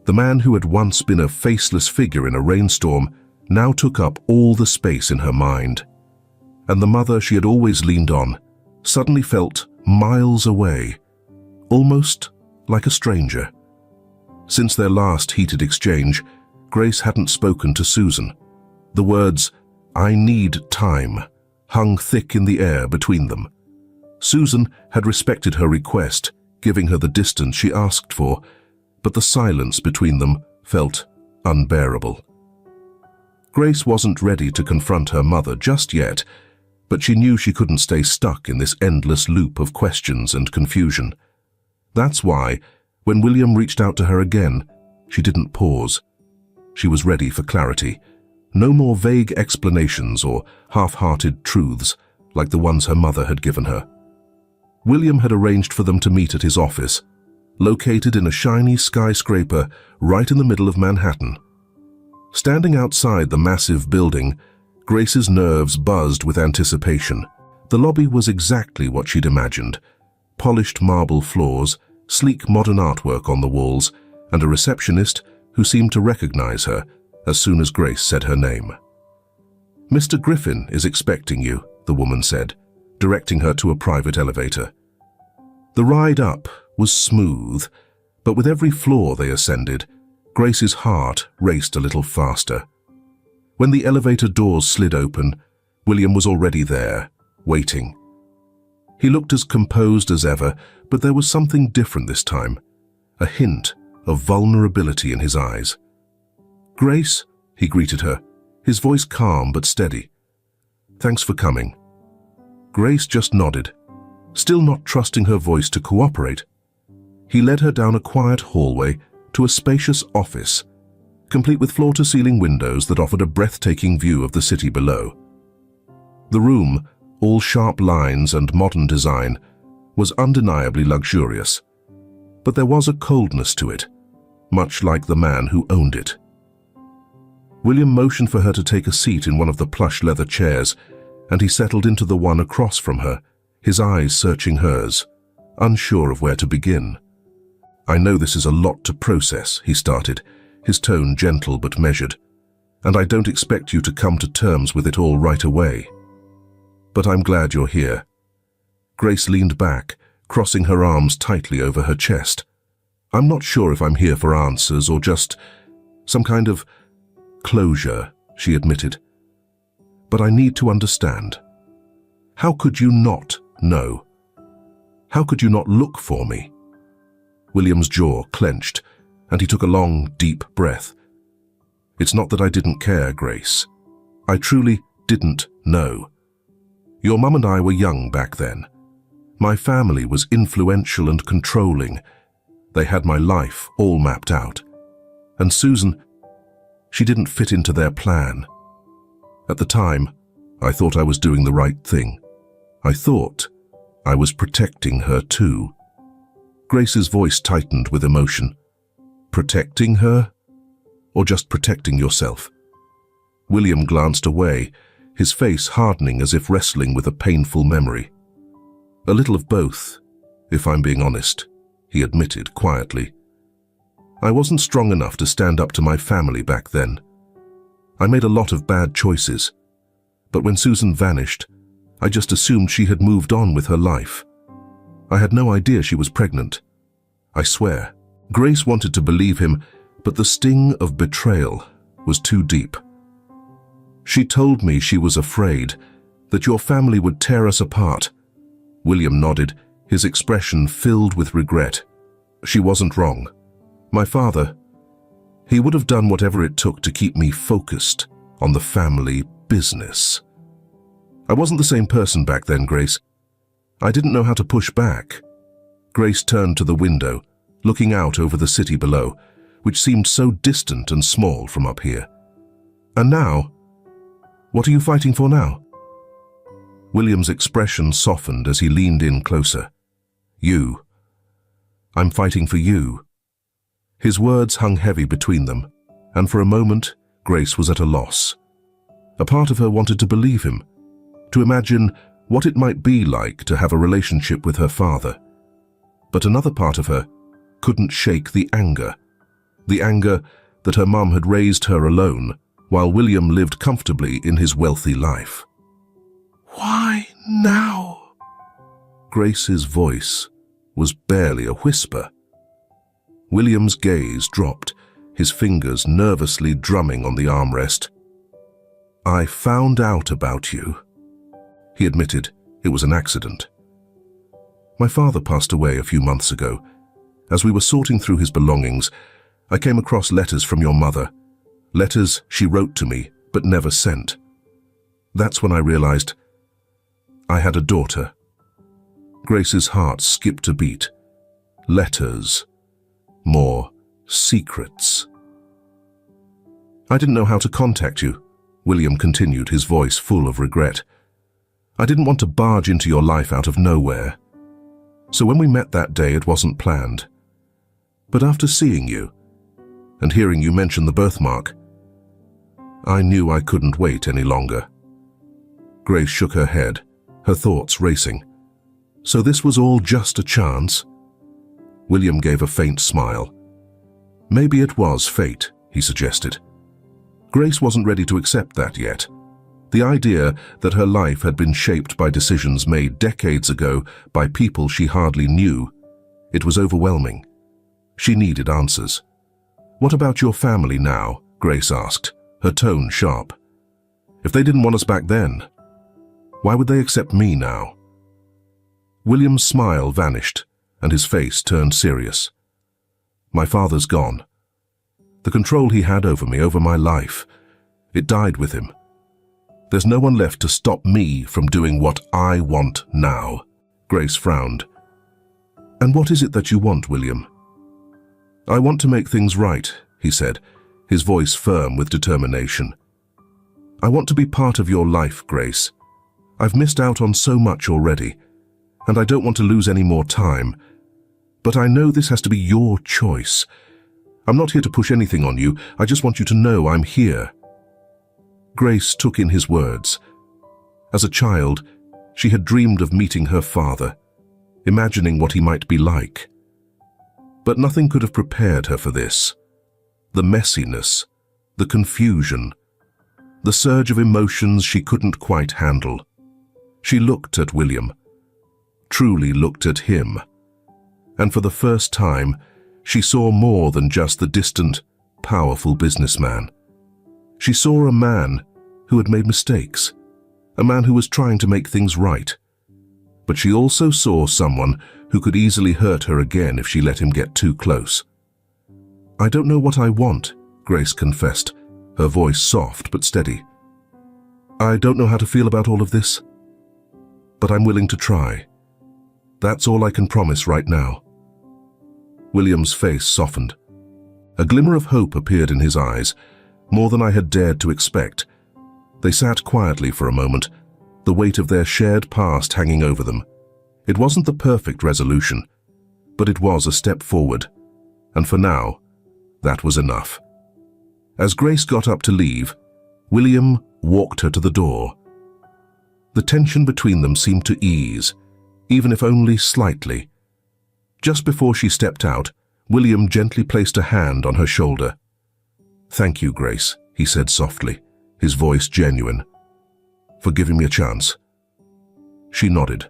The man who had once been a faceless figure in a rainstorm now took up all the space in her mind, and the mother she had always leaned on suddenly felt miles away, almost like a stranger. Since their last heated exchange, Grace hadn't spoken to Susan. The words, "I need time," hung thick in the air between them. Susan had respected her request, giving her the distance she asked for, but the silence between them felt unbearable. Grace wasn't ready to confront her mother just yet, but she knew she couldn't stay stuck in this endless loop of questions and confusion. That's why, when William reached out to her again, she didn't pause. She was ready for clarity. No more vague explanations or half-hearted truths like the ones her mother had given her. William had arranged for them to meet at his office, located in a shiny skyscraper right in the middle of Manhattan. Standing outside the massive building, Grace's nerves buzzed with anticipation. The lobby was exactly what she'd imagined. Polished marble floors, sleek modern artwork on the walls, and a receptionist who seemed to recognize her as soon as Grace said her name. "Mr. Griffin is expecting you," the woman said, directing her to a private elevator. The ride up was smooth, but with every floor they ascended, Grace's heart raced a little faster. When the elevator doors slid open, William was already there, waiting. He looked as composed as ever, but there was something different this time, a hint of vulnerability in his eyes. "Grace," he greeted her, his voice calm but steady. "Thanks for coming." Grace just nodded, still not trusting her voice to cooperate. He led her down a quiet hallway to a spacious office, complete with floor-to-ceiling windows that offered a breathtaking view of the city below. The room, all sharp lines and modern design, was undeniably luxurious, but there was a coldness to it, much like the man who owned it. William motioned for her to take a seat in one of the plush leather chairs, and he settled into the one across from her, his eyes searching hers, unsure of where to begin. "I know this is a lot to process," he started, his tone gentle but measured, "and I don't expect you to come to terms with it all right away. But I'm glad you're here." Grace leaned back, crossing her arms tightly over her chest. "I'm not sure if I'm here for answers or just some kind of closure," she admitted. "But I need to understand. How could you not know? How could you not look for me?" William's jaw clenched, and he took a long, deep breath. "It's not that I didn't care, Grace. I truly didn't know. Your mum and I were young back then. My family was influential and controlling. They had my life all mapped out. And Susan, she didn't fit into their plan. At the time, I thought I was doing the right thing. I thought I was protecting her too." Grace's voice tightened with emotion. "Protecting her? Or just protecting yourself?" William glanced away, his face hardening as if wrestling with a painful memory. "A little of both, if I'm being honest," he admitted quietly. "I wasn't strong enough to stand up to my family back then. I made a lot of bad choices, but when Susan vanished, I just assumed she had moved on with her life. I had no idea she was pregnant. I swear." Grace wanted to believe him, but the sting of betrayal was too deep. "She told me she was afraid, that your family would tear us apart." William nodded, his expression filled with regret. "She wasn't wrong. My father, he would have done whatever it took to keep me focused on the family business. I wasn't the same person back then, Grace. I didn't know how to push back." Grace turned to the window, looking out over the city below, which seemed so distant and small from up here. And now? What are you fighting for now? William's expression softened as he leaned in closer. You. I'm fighting for you. His words hung heavy between them, and for a moment, Grace was at a loss. A part of her wanted to believe him, to imagine what it might be like to have a relationship with her father. But another part of her couldn't shake the anger that her mum had raised her alone while William lived comfortably in his wealthy life. Why now? Grace's voice was barely a whisper. William's gaze dropped, his fingers nervously drumming on the armrest. I found out about you. He admitted it was an accident. My father passed away a few months ago. As we were sorting through his belongings, I came across letters from your mother, letters she wrote to me but never sent. That's when I realized I had a daughter. Grace's heart skipped a beat. Letters. More secrets. I didn't know how to contact you, William continued, his voice full of regret. I didn't want to barge into your life out of nowhere. So when we met that day, it wasn't planned. But after seeing you, and hearing you mention the birthmark, I knew I couldn't wait any longer. Grace shook her head, her thoughts racing. So this was all just a chance? William gave a faint smile. Maybe it was fate, he suggested. Grace wasn't ready to accept that yet. The idea that her life had been shaped by decisions made decades ago by people she hardly knew, it was overwhelming. She needed answers. What about your family now? Grace asked, her tone sharp. If they didn't want us back then, why would they accept me now? William's smile vanished, and his face turned serious. My father's gone. The control he had over me, over my life, it died with him. There's no one left to stop me from doing what I want now. Grace frowned. And what is it that you want, William? I want to make things right, he said, his voice firm with determination. I want to be part of your life, Grace. I've missed out on so much already, and I don't want to lose any more time. But I know this has to be your choice. I'm not here to push anything on you. I just want you to know I'm here. Grace took in his words. As a child, she had dreamed of meeting her father, imagining what he might be like. But nothing could have prepared her for this. The messiness, the confusion, the surge of emotions she couldn't quite handle. She looked at William, truly looked at him, and for the first time, she saw more than just the distant, powerful businessman. She saw a man who had made mistakes, a man who was trying to make things right. But she also saw someone who could easily hurt her again if she let him get too close. I don't know what I want, Grace confessed, her voice soft but steady. I don't know how to feel about all of this, but I'm willing to try. That's all I can promise right now. William's face softened. A glimmer of hope appeared in his eyes, more than I had dared to expect. They sat quietly for a moment, the weight of their shared past hanging over them. It wasn't the perfect resolution, but it was a step forward, and for now, that was enough. As Grace got up to leave, William walked her to the door. The tension between them seemed to ease, even if only slightly. Just before she stepped out, William gently placed a hand on her shoulder. Thank you, Grace, he said softly, his voice genuine, for giving me a chance. She nodded,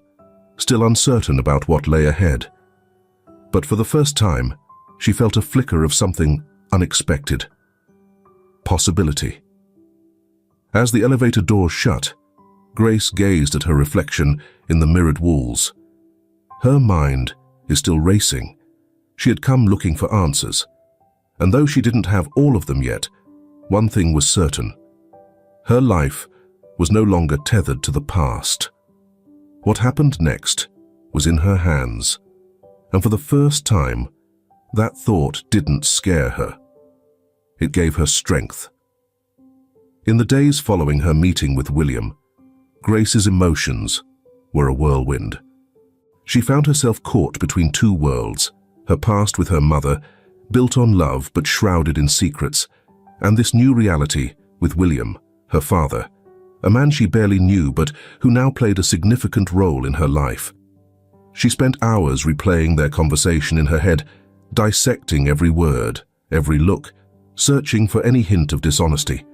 still uncertain about what lay ahead. But for the first time, she felt a flicker of something unexpected. Possibility. As the elevator doors shut, Grace gazed at her reflection in the mirrored walls. Her mind is still racing. She had come looking for answers, and though she didn't have all of them yet, one thing was certain. Her life was no longer tethered to the past. What happened next was in her hands, and for the first time, that thought didn't scare her. It gave her strength. In the days following her meeting with William, Grace's emotions were a whirlwind. She found herself caught between two worlds, her past with her mother, built on love but shrouded in secrets, and this new reality with William, her father, a man she barely knew but who now played a significant role in her life. She spent hours replaying their conversation in her head, dissecting every word, every look, searching for any hint of dishonesty.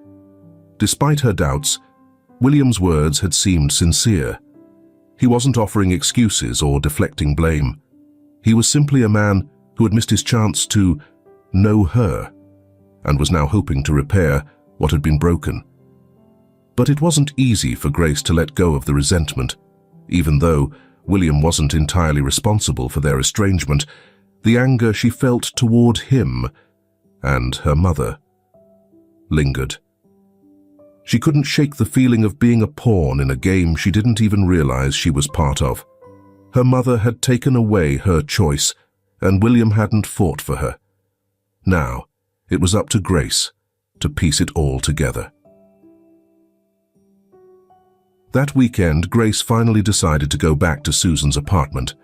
Despite her doubts, William's words had seemed sincere. He wasn't offering excuses or deflecting blame. He was simply a man who had missed his chance to know her and was now hoping to repair what had been broken. But it wasn't easy for Grace to let go of the resentment. Even though William wasn't entirely responsible for their estrangement, the anger she felt toward him and her mother lingered. She couldn't shake the feeling of being a pawn in a game she didn't even realize she was part of. Her mother had taken away her choice, and William hadn't fought for her. Now, it was up to Grace to piece it all together. That weekend, Grace finally decided to go back to Susan's apartment.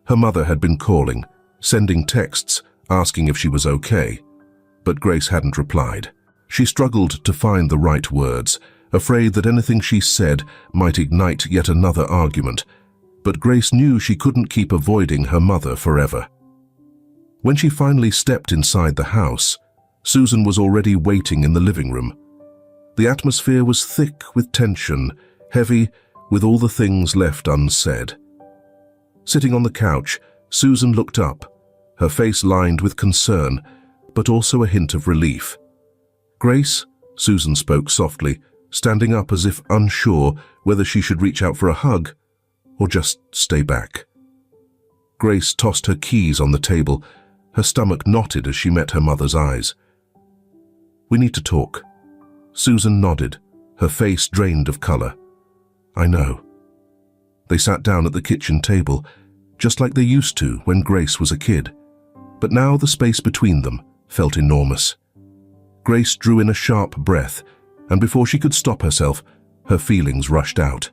Her mother had been calling, sending texts, asking if she was okay. But Grace hadn't replied. She struggled to find the right words, afraid that anything she said might ignite yet another argument. But Grace knew she couldn't keep avoiding her mother forever. When she finally stepped inside the house, Susan was already waiting in the living room. The atmosphere was thick with tension, heavy with all the things left unsaid. Sitting on the couch, Susan looked up, her face lined with concern, but also a hint of relief. "Grace," Susan spoke softly, standing up as if unsure whether she should reach out for a hug or just stay back. Grace tossed her keys on the table. Her stomach knotted as she met her mother's eyes. "We need to talk." Susan nodded, her face drained of color. "I know." They sat down at the kitchen table, just like they used to when Grace was a kid. But now the space between them felt enormous. Grace drew in a sharp breath, and before she could stop herself, her feelings rushed out.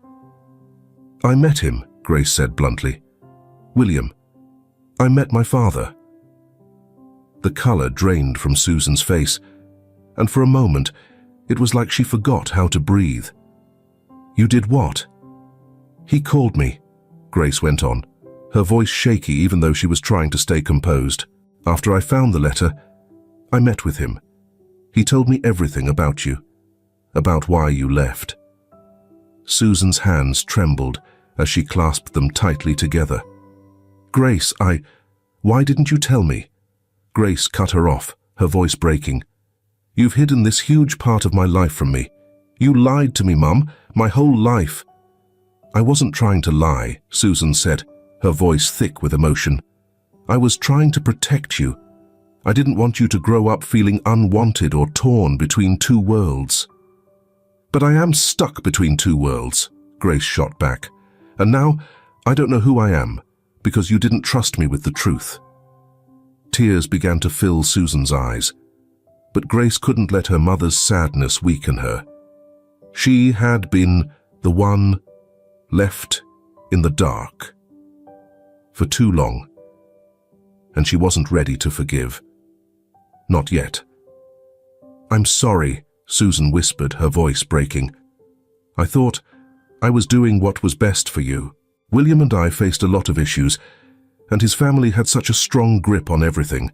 "I met him," Grace said bluntly. "William. I met my father." The color drained from Susan's face, and for a moment, it was like she forgot how to breathe. "You did what?" "He called me," Grace went on, her voice shaky even though she was trying to stay composed. "After I found the letter, I met with him. He told me everything about you, about why you left." Susan's hands trembled as she clasped them tightly together. "Grace, why didn't you tell me?" Grace cut her off, her voice breaking. "You've hidden this huge part of my life from me. You lied to me, Mum, my whole life." "I wasn't trying to lie," Susan said, her voice thick with emotion. "I was trying to protect you. I didn't want you to grow up feeling unwanted or torn between two worlds." "But I am stuck between two worlds," Grace shot back. "And now I don't know who I am, because you didn't trust me with the truth." Tears began to fill Susan's eyes, but Grace couldn't let her mother's sadness weaken her. She had been the one left in the dark for too long, and she wasn't ready to forgive. Not yet. "I'm sorry," Susan whispered, her voice breaking. "I thought I was doing what was best for you. William and I faced a lot of issues, and his family had such a strong grip on everything.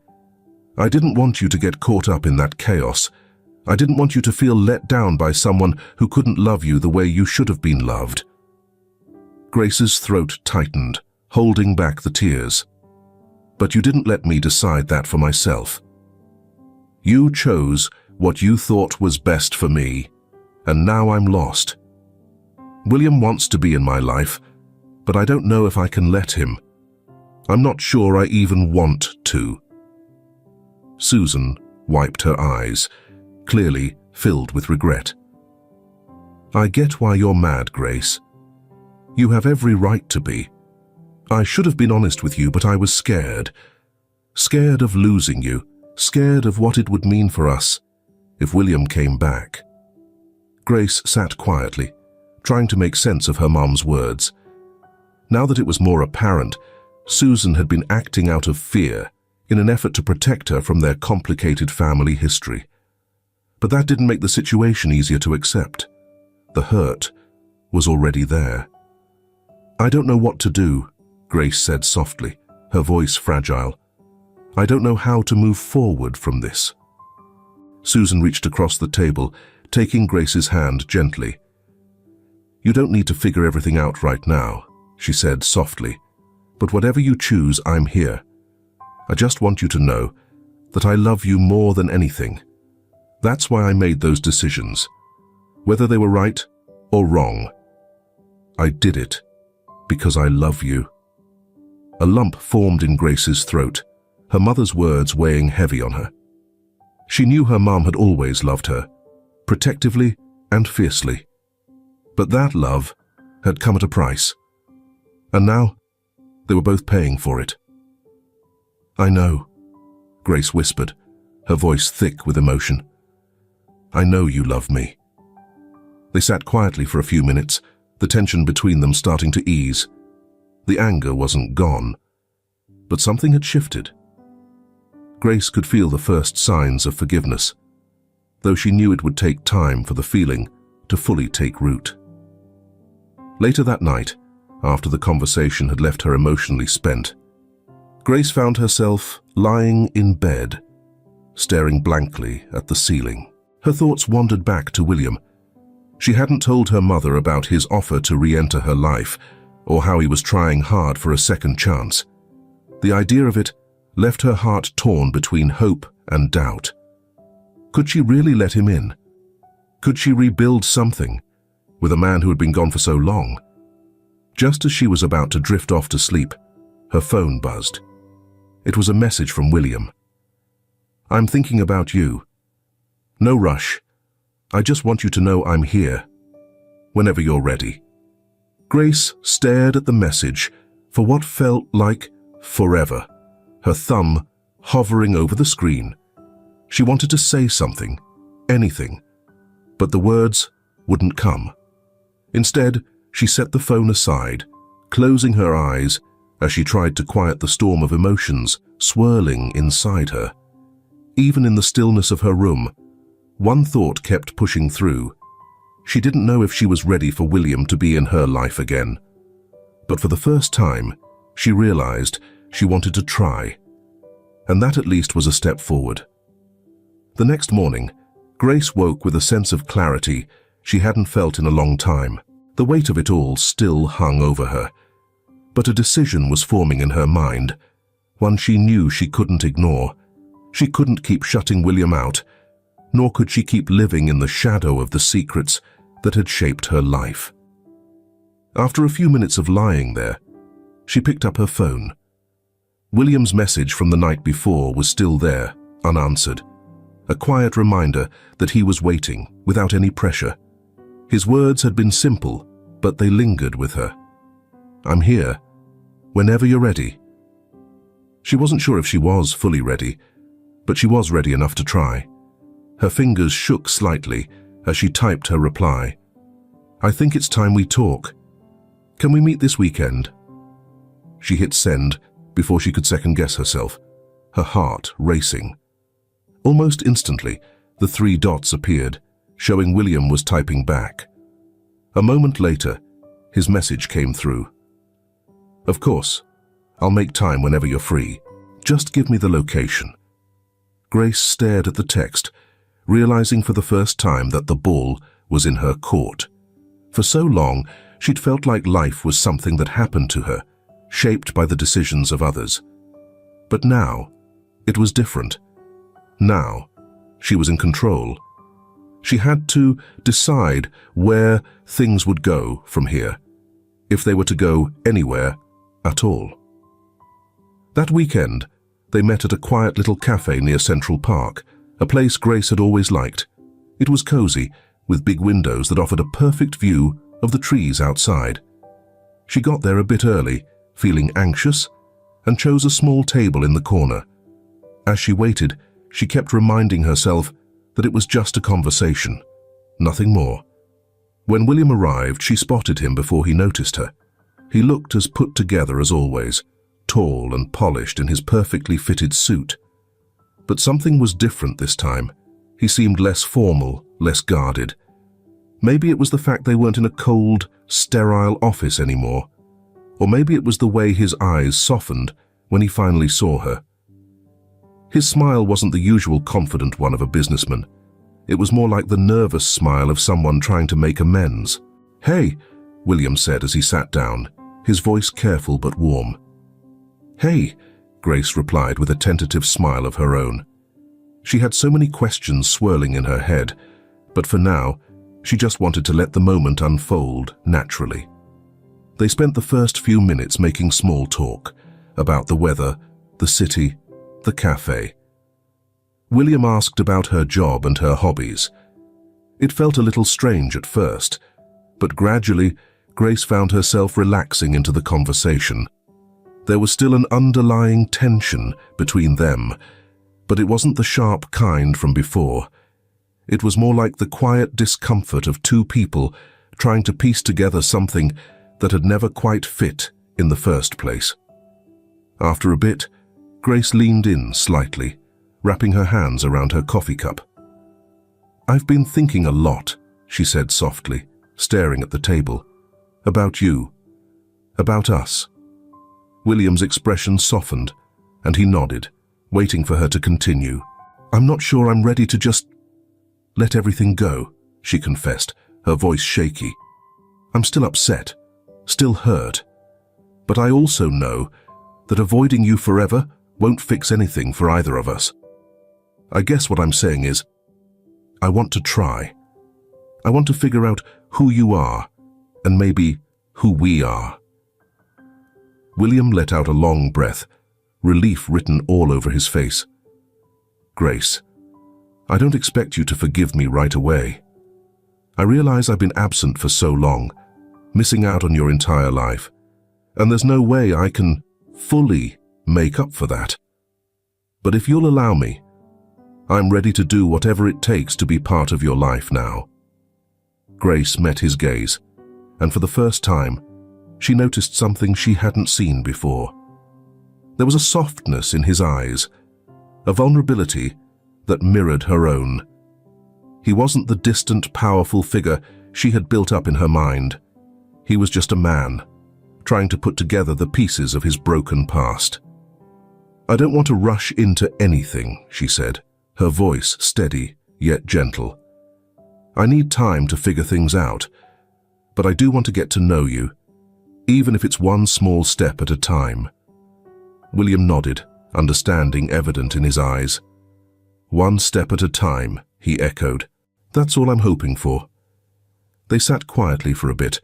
I didn't want you to get caught up in that chaos. I didn't want you to feel let down by someone who couldn't love you the way you should have been loved." Grace's throat tightened, holding back the tears. "But you didn't let me decide that for myself. You chose what you thought was best for me, and now I'm lost. William wants to be in my life, but I don't know if I can let him. I'm not sure I even want to." Susan wiped her eyes, clearly filled with regret. "I get why you're mad, Grace. You have every right to be. I should have been honest with you, but I was scared. Scared of losing you, scared of what it would mean for us. if William came back. Grace sat quietly, trying to make sense of her mum's words. Now that it was more apparent, Susan had been acting out of fear in an effort to protect her from their complicated family history. But that didn't make the situation easier to accept. The hurt was already there. "I don't know what to do," Grace said softly, her voice fragile. "I don't know how to move forward from this." Susan reached across the table, taking Grace's hand gently. "You don't need to figure everything out right now," she said softly. "But whatever you choose, I'm here. I just want you to know that I love you more than anything. That's why I made those decisions. Whether they were right or wrong, I did it because I love you." A lump formed in Grace's throat, her mother's words weighing heavy on her. She knew her mum had always loved her, protectively and fiercely. But that love had come at a price. And now, they were both paying for it. "I know," Grace whispered, her voice thick with emotion. "I know you love me." They sat quietly for a few minutes, the tension between them starting to ease. The anger wasn't gone, but something had shifted. Grace could feel the first signs of forgiveness, though she knew it would take time for the feeling to fully take root. Later that night, after the conversation had left her emotionally spent, Grace found herself lying in bed, staring blankly at the ceiling. Her thoughts wandered back to William. She hadn't told her mother about his offer to re-enter her life, or how he was trying hard for a second chance. The idea of it left her heart torn between hope and doubt. Could she really let him in? Could she rebuild something with a man who had been gone for so long? Just as she was about to drift off to sleep, her phone buzzed. It was a message from William. "I'm thinking about you. No rush. I just want you to know I'm here, whenever you're ready." Grace stared at the message for what felt like forever, her thumb hovering over the screen. She wanted to say something, anything, but the words wouldn't come. Instead, she set the phone aside, closing her eyes as she tried to quiet the storm of emotions swirling inside her. Even in the stillness of her room, one thought kept pushing through. She didn't know if she was ready for William to be in her life again. But for the first time, she realized she wanted to try. And that at least was a step forward. The next morning, Grace woke with a sense of clarity she hadn't felt in a long time. The weight of it all still hung over her. But a decision was forming in her mind, one she knew she couldn't ignore. She couldn't keep shutting William out, nor could she keep living in the shadow of the secrets that had shaped her life. After a few minutes of lying there, she picked up her phone. William's message from the night before was still there, unanswered. A quiet reminder that he was waiting, without any pressure. His words had been simple, but they lingered with her. "I'm here, whenever you're ready." She wasn't sure if she was fully ready, but she was ready enough to try. Her fingers shook slightly as she typed her reply. "I think it's time we talk. Can we meet this weekend?" She hit send before she could second-guess herself, her heart racing. Almost instantly, the 3 dots appeared, showing William was typing back. A moment later, his message came through. "Of course, I'll make time whenever you're free. Just give me the location." Grace stared at the text, realizing for the first time that the ball was in her court. For so long, she'd felt like life was something that happened to her, shaped by the decisions of others. But now, it was different. Now, she was in control. She had to decide where things would go from here, if they were to go anywhere at all. That weekend, they met at a quiet little cafe near Central Park, a place Grace had always liked. It was cozy, with big windows that offered a perfect view of the trees outside. She got there a bit early, feeling anxious, and chose a small table in the corner. As she waited, she kept reminding herself that it was just a conversation, nothing more. When William arrived, she spotted him before he noticed her. He looked as put together as always, tall and polished in his perfectly fitted suit. But something was different this time. He seemed less formal, less guarded. Maybe it was the fact they weren't in a cold, sterile office anymore. Or maybe it was the way his eyes softened when he finally saw her. His smile wasn't the usual confident one of a businessman. It was more like the nervous smile of someone trying to make amends. "Hey," William said as he sat down, his voice careful but warm. "Hey," Grace replied with a tentative smile of her own. She had so many questions swirling in her head, but for now, she just wanted to let the moment unfold naturally. They spent the first few minutes making small talk about the weather, the city, the cafe. William asked about her job and her hobbies. It felt a little strange at first, but gradually, Grace found herself relaxing into the conversation. There was still an underlying tension between them, but it wasn't the sharp kind from before. It was more like the quiet discomfort of two people trying to piece together something that had never quite fit in the first place. After a bit, Grace leaned in slightly, wrapping her hands around her coffee cup. "I've been thinking a lot," she said softly, staring at the table. "About you. About us." William's expression softened, and he nodded, waiting for her to continue. "I'm not sure I'm ready to just let everything go," she confessed, her voice shaky. "I'm still upset, still hurt, but I also know that avoiding you forever won't fix anything for either of us. I guess what I'm saying is, I want to try. I want to figure out who you are, and maybe who we are." William let out a long breath, relief written all over his face. "Grace, I don't expect you to forgive me right away. I realize I've been absent for so long, missing out on your entire life, and there's no way I can fully make up for that. But if you'll allow me, I'm ready to do whatever it takes to be part of your life now." Grace met his gaze, and for the first time, she noticed something she hadn't seen before. There was a softness in his eyes, a vulnerability that mirrored her own. He wasn't the distant, powerful figure she had built up in her mind. He was just a man, trying to put together the pieces of his broken past. "I don't want to rush into anything," she said, her voice steady yet gentle. "I need time to figure things out, but I do want to get to know you, even if it's one small step at a time." William nodded, understanding evident in his eyes. "One step at a time," he echoed. "That's all I'm hoping for." They sat quietly for a bit,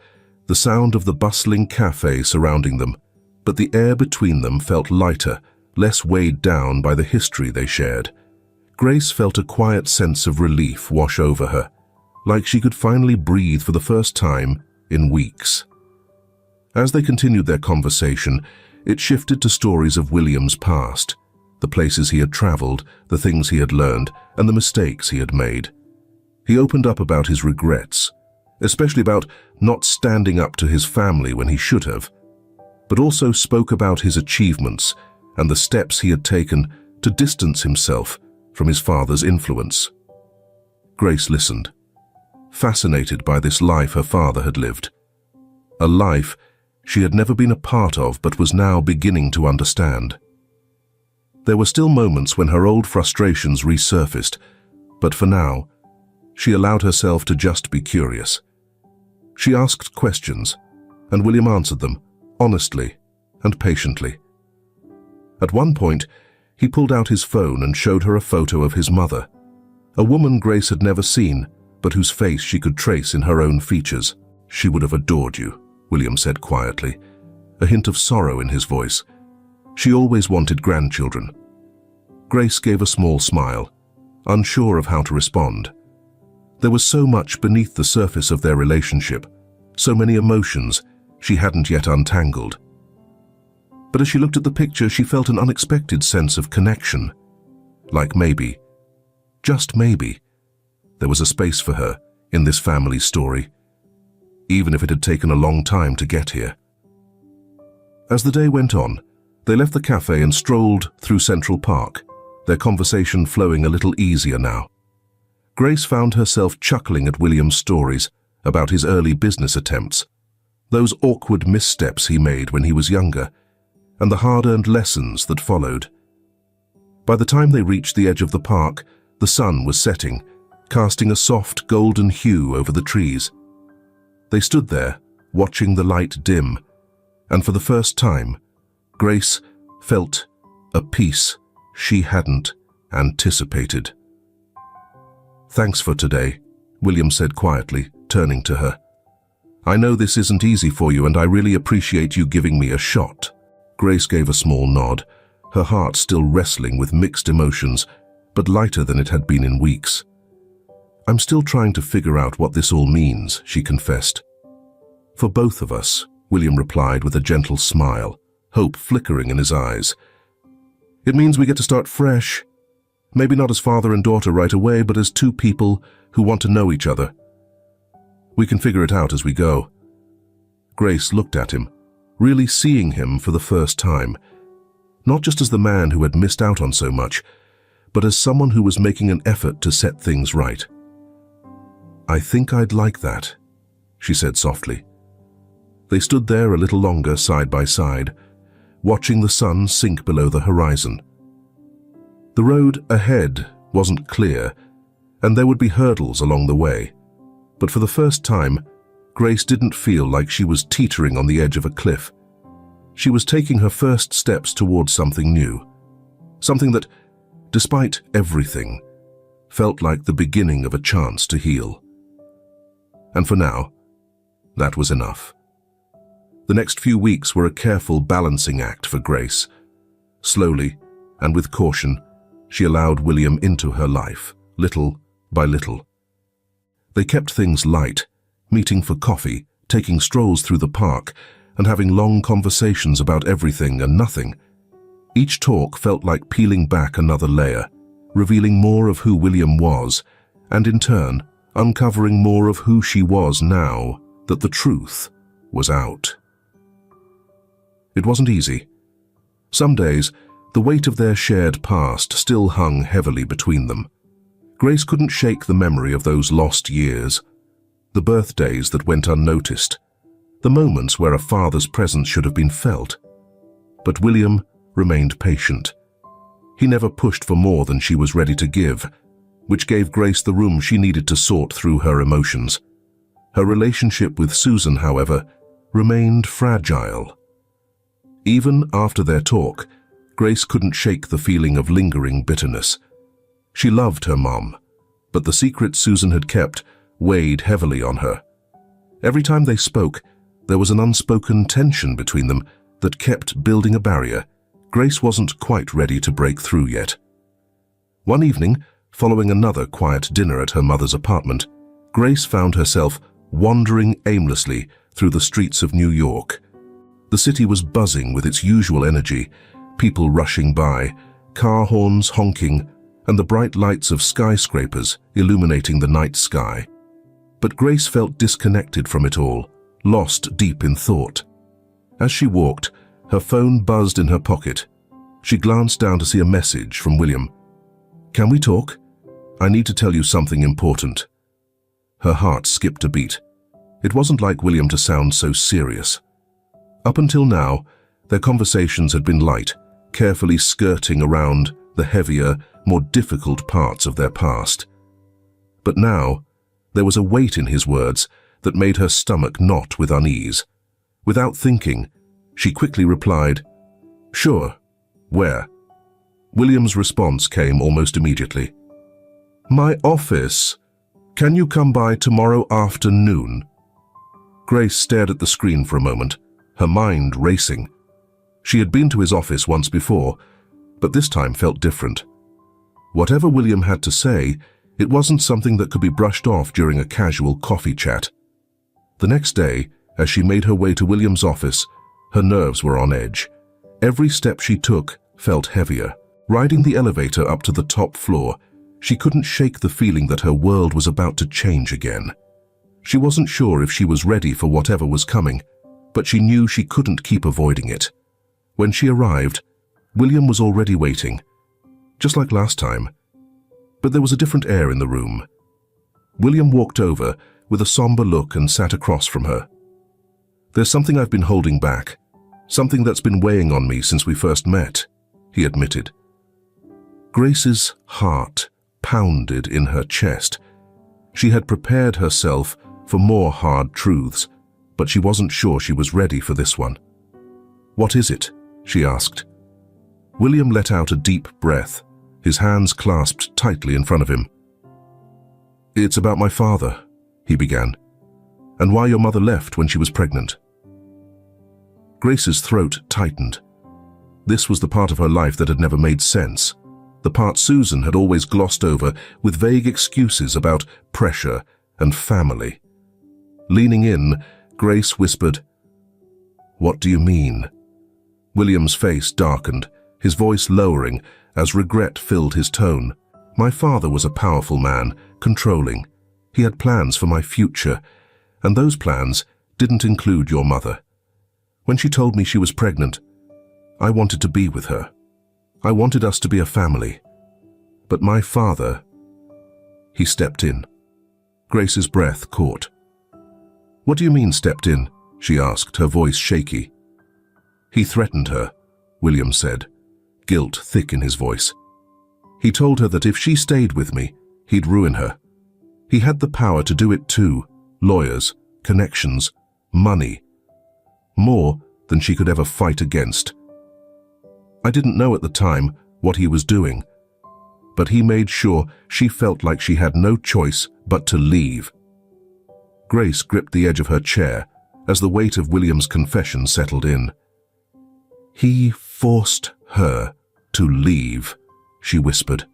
the sound of the bustling cafe surrounding them, but the air between them felt lighter, less weighed down by the history they shared. Grace felt a quiet sense of relief wash over her, like she could finally breathe for the first time in weeks. As they continued their conversation, it shifted to stories of William's past, the places he had traveled, the things he had learned, and the mistakes he had made. He opened up about his regrets, especially about not standing up to his family when he should have, but also spoke about his achievements and the steps he had taken to distance himself from his father's influence. Grace listened, fascinated by this life her father had lived, a life she had never been a part of but was now beginning to understand. There were still moments when her old frustrations resurfaced, but for now, she allowed herself to just be curious. She asked questions, and William answered them, honestly and patiently. At one point, he pulled out his phone and showed her a photo of his mother, a woman Grace had never seen, but whose face she could trace in her own features. "She would have adored you," William said quietly, a hint of sorrow in his voice. "She always wanted grandchildren." Grace gave a small smile, unsure of how to respond. There was so much beneath the surface of their relationship, so many emotions she hadn't yet untangled. But as she looked at the picture, she felt an unexpected sense of connection. Like maybe, just maybe, there was a space for her in this family story, even if it had taken a long time to get here. As the day went on, they left the cafe and strolled through Central Park, their conversation flowing a little easier now. Grace found herself chuckling at William's stories about his early business attempts, those awkward missteps he made when he was younger, and the hard-earned lessons that followed. By the time they reached the edge of the park, the sun was setting, casting a soft golden hue over the trees. They stood there, watching the light dim, and for the first time, Grace felt a peace she hadn't anticipated. "Thanks for today," William said quietly, turning to her. "I know this isn't easy for you, and I really appreciate you giving me a shot." Grace gave a small nod, her heart still wrestling with mixed emotions, but lighter than it had been in weeks. "I'm still trying to figure out what this all means," she confessed. "For both of us," William replied with a gentle smile, hope flickering in his eyes. "It means we get to start fresh. Maybe not as father and daughter right away, but as two people who want to know each other. We can figure it out as we go." Grace looked at him, really seeing him for the first time, not just as the man who had missed out on so much, but as someone who was making an effort to set things right. "I think I'd like that," she said softly. They stood there a little longer side by side, watching the sun sink below the horizon. The road ahead wasn't clear, and there would be hurdles along the way, but for the first time, Grace didn't feel like she was teetering on the edge of a cliff. She was taking her first steps towards something new, something that, despite everything, felt like the beginning of a chance to heal. And for now, that was enough. The next few weeks were a careful balancing act for Grace. Slowly, and with caution, she allowed William into her life, little by little. They kept things light, meeting for coffee, taking strolls through the park, and having long conversations about everything and nothing. Each talk felt like peeling back another layer, revealing more of who William was, and in turn, uncovering more of who she was now that the truth was out. It wasn't easy. Some days, the weight of their shared past still hung heavily between them. Grace couldn't shake the memory of those lost years, the birthdays that went unnoticed, the moments where a father's presence should have been felt. But William remained patient. He never pushed for more than she was ready to give, which gave Grace the room she needed to sort through her emotions. Her relationship with Susan, however, remained fragile. Even after their talk, Grace couldn't shake the feeling of lingering bitterness. She loved her mom, but the secret Susan had kept weighed heavily on her. Every time they spoke, there was an unspoken tension between them that kept building a barrier Grace wasn't quite ready to break through yet. One evening, following another quiet dinner at her mother's apartment, Grace found herself wandering aimlessly through the streets of New York. The city was buzzing with its usual energy, people rushing by, car horns honking, and the bright lights of skyscrapers illuminating the night sky. But Grace felt disconnected from it all, lost deep in thought. As she walked, her phone buzzed in her pocket. She glanced down to see a message from William. "Can we talk? I need to tell you something important." Her heart skipped a beat. It wasn't like William to sound so serious. Up until now, their conversations had been light, carefully skirting around the heavier, more difficult parts of their past. But now, there was a weight in his words that made her stomach knot with unease. Without thinking, she quickly replied, "Sure. Where?" William's response came almost immediately. "My office. Can you come by tomorrow afternoon?" Grace stared at the screen for a moment, her mind racing. She had been to his office once before, but this time felt different. Whatever William had to say, it wasn't something that could be brushed off during a casual coffee chat. The next day, as she made her way to William's office, her nerves were on edge. Every step she took felt heavier. Riding the elevator up to the top floor, She couldn't shake the feeling that her world was about to change again. She wasn't sure if she was ready for whatever was coming, but she knew she couldn't keep avoiding it. When she arrived, William was already waiting, just like last time. But there was a different air in the room. William walked over with a somber look and sat across from her. "There's something I've been holding back, something that's been weighing on me since we first met," he admitted. Grace's heart pounded in her chest. She had prepared herself for more hard truths, but she wasn't sure she was ready for this one. "What is it?" she asked. William let out a deep breath, his hands clasped tightly in front of him. "It's about my father," he began, "and why your mother left when she was pregnant." Grace's throat tightened. This was the part of her life that had never made sense, the part Susan had always glossed over with vague excuses about pressure and family. Leaning in, Grace whispered, "What do you mean?" William's face darkened, his voice lowering as regret filled his tone. "My father was a powerful man, controlling. He had plans for my future, and those plans didn't include your mother. When she told me she was pregnant, I wanted to be with her. I wanted us to be a family. But my father..." He stepped in. Grace's breath caught. "What do you mean, stepped in?" she asked, her voice shaky. "He threatened her," William said, guilt thick in his voice. "He told her that if she stayed with me, he'd ruin her. He had the power to do it too, lawyers, connections, money. More than she could ever fight against. I didn't know at the time what he was doing, but he made sure she felt like she had no choice but to leave." Grace gripped the edge of her chair as the weight of William's confession settled in. "He forced her to leave," she whispered.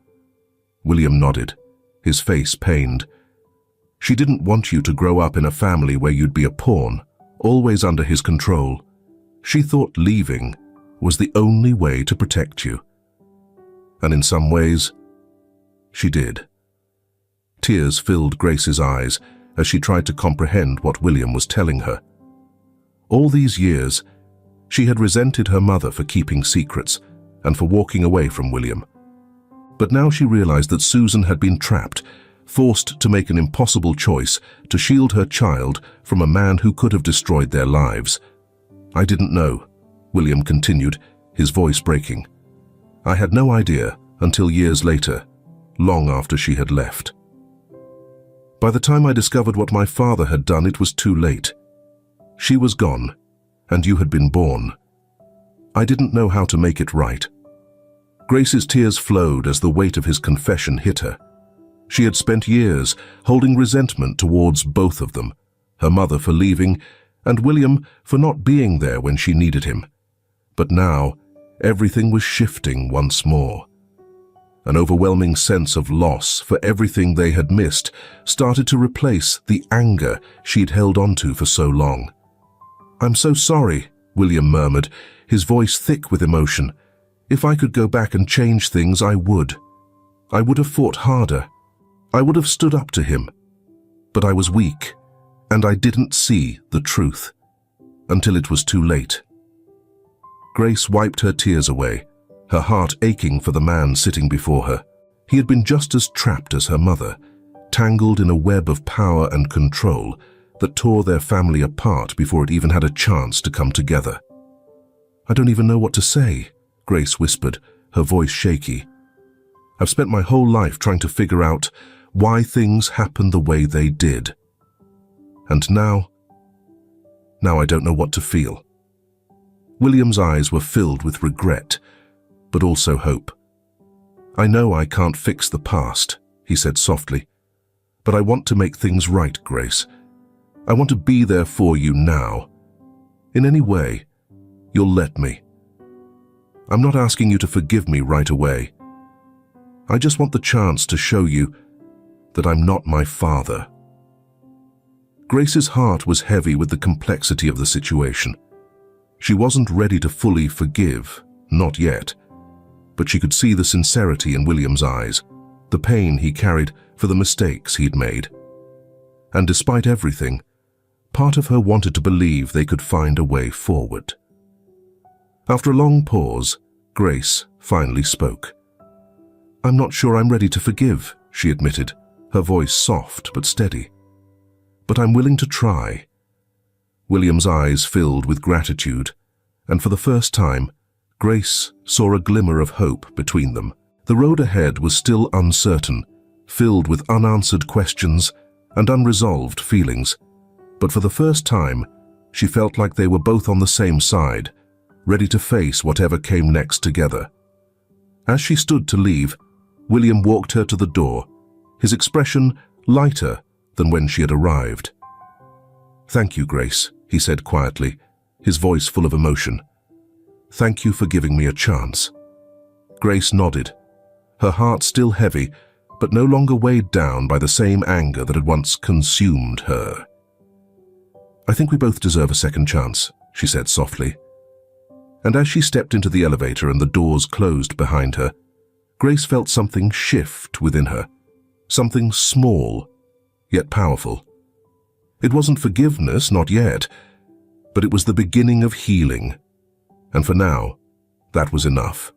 William nodded, his face pained. "She didn't want you to grow up in a family where you'd be a pawn, always under his control. She thought leaving was the only way to protect you. And in some ways, she did." Tears filled Grace's eyes as she tried to comprehend what William was telling her. All these years, she had resented her mother for keeping secrets and for walking away from William. But now she realized that Susan had been trapped, forced to make an impossible choice to shield her child from a man who could have destroyed their lives. "I didn't know," William continued, his voice breaking. "I had no idea until years later, long after she had left. By the time I discovered what my father had done, it was too late. She was gone, and you had been born. I didn't know how to make it right." Grace's tears flowed as the weight of his confession hit her. She had spent years holding resentment towards both of them, her mother for leaving, and William for not being there when she needed him. But now, everything was shifting once more. An overwhelming sense of loss for everything they had missed started to replace the anger she'd held onto for so long. "I'm so sorry," William murmured, his voice thick with emotion. "If I could go back and change things, I would. I would have fought harder. I would have stood up to him. But I was weak, and I didn't see the truth until it was too late." Grace wiped her tears away, her heart aching for the man sitting before her. He had been just as trapped as her mother, tangled in a web of power and control that tore their family apart before it even had a chance to come together. "I don't even know what to say," Grace whispered, her voice shaky. "I've spent my whole life trying to figure out why things happened the way they did. And now I don't know what to feel." William's eyes were filled with regret, but also hope. "I know I can't fix the past," he said softly, "but I want to make things right, Grace. I want to be there for you now. In any way, you'll let me. I'm not asking you to forgive me right away. I just want the chance to show you that I'm not my father." Grace's heart was heavy with the complexity of the situation. She wasn't ready to fully forgive, not yet, but she could see the sincerity in William's eyes, the pain he carried for the mistakes he'd made. And despite everything, part of her wanted to believe they could find a way forward. After a long pause, Grace finally spoke. "I'm not sure I'm ready to forgive," she admitted, her voice soft but steady. "But I'm willing to try." William's eyes filled with gratitude, and for the first time, Grace saw a glimmer of hope between them. The road ahead was still uncertain, filled with unanswered questions and unresolved feelings, but for the first time, she felt like they were both on the same side, ready to face whatever came next together. As she stood to leave, William walked her to the door, his expression lighter than when she had arrived. "Thank you, Grace," he said quietly, his voice full of emotion. "Thank you for giving me a chance." Grace nodded, her heart still heavy, but no longer weighed down by the same anger that had once consumed her. "I think we both deserve a second chance," she said softly. And as she stepped into the elevator and the doors closed behind her, Grace felt something shift within her, something small, yet powerful. It wasn't forgiveness, not yet, but it was the beginning of healing. And for now, that was enough.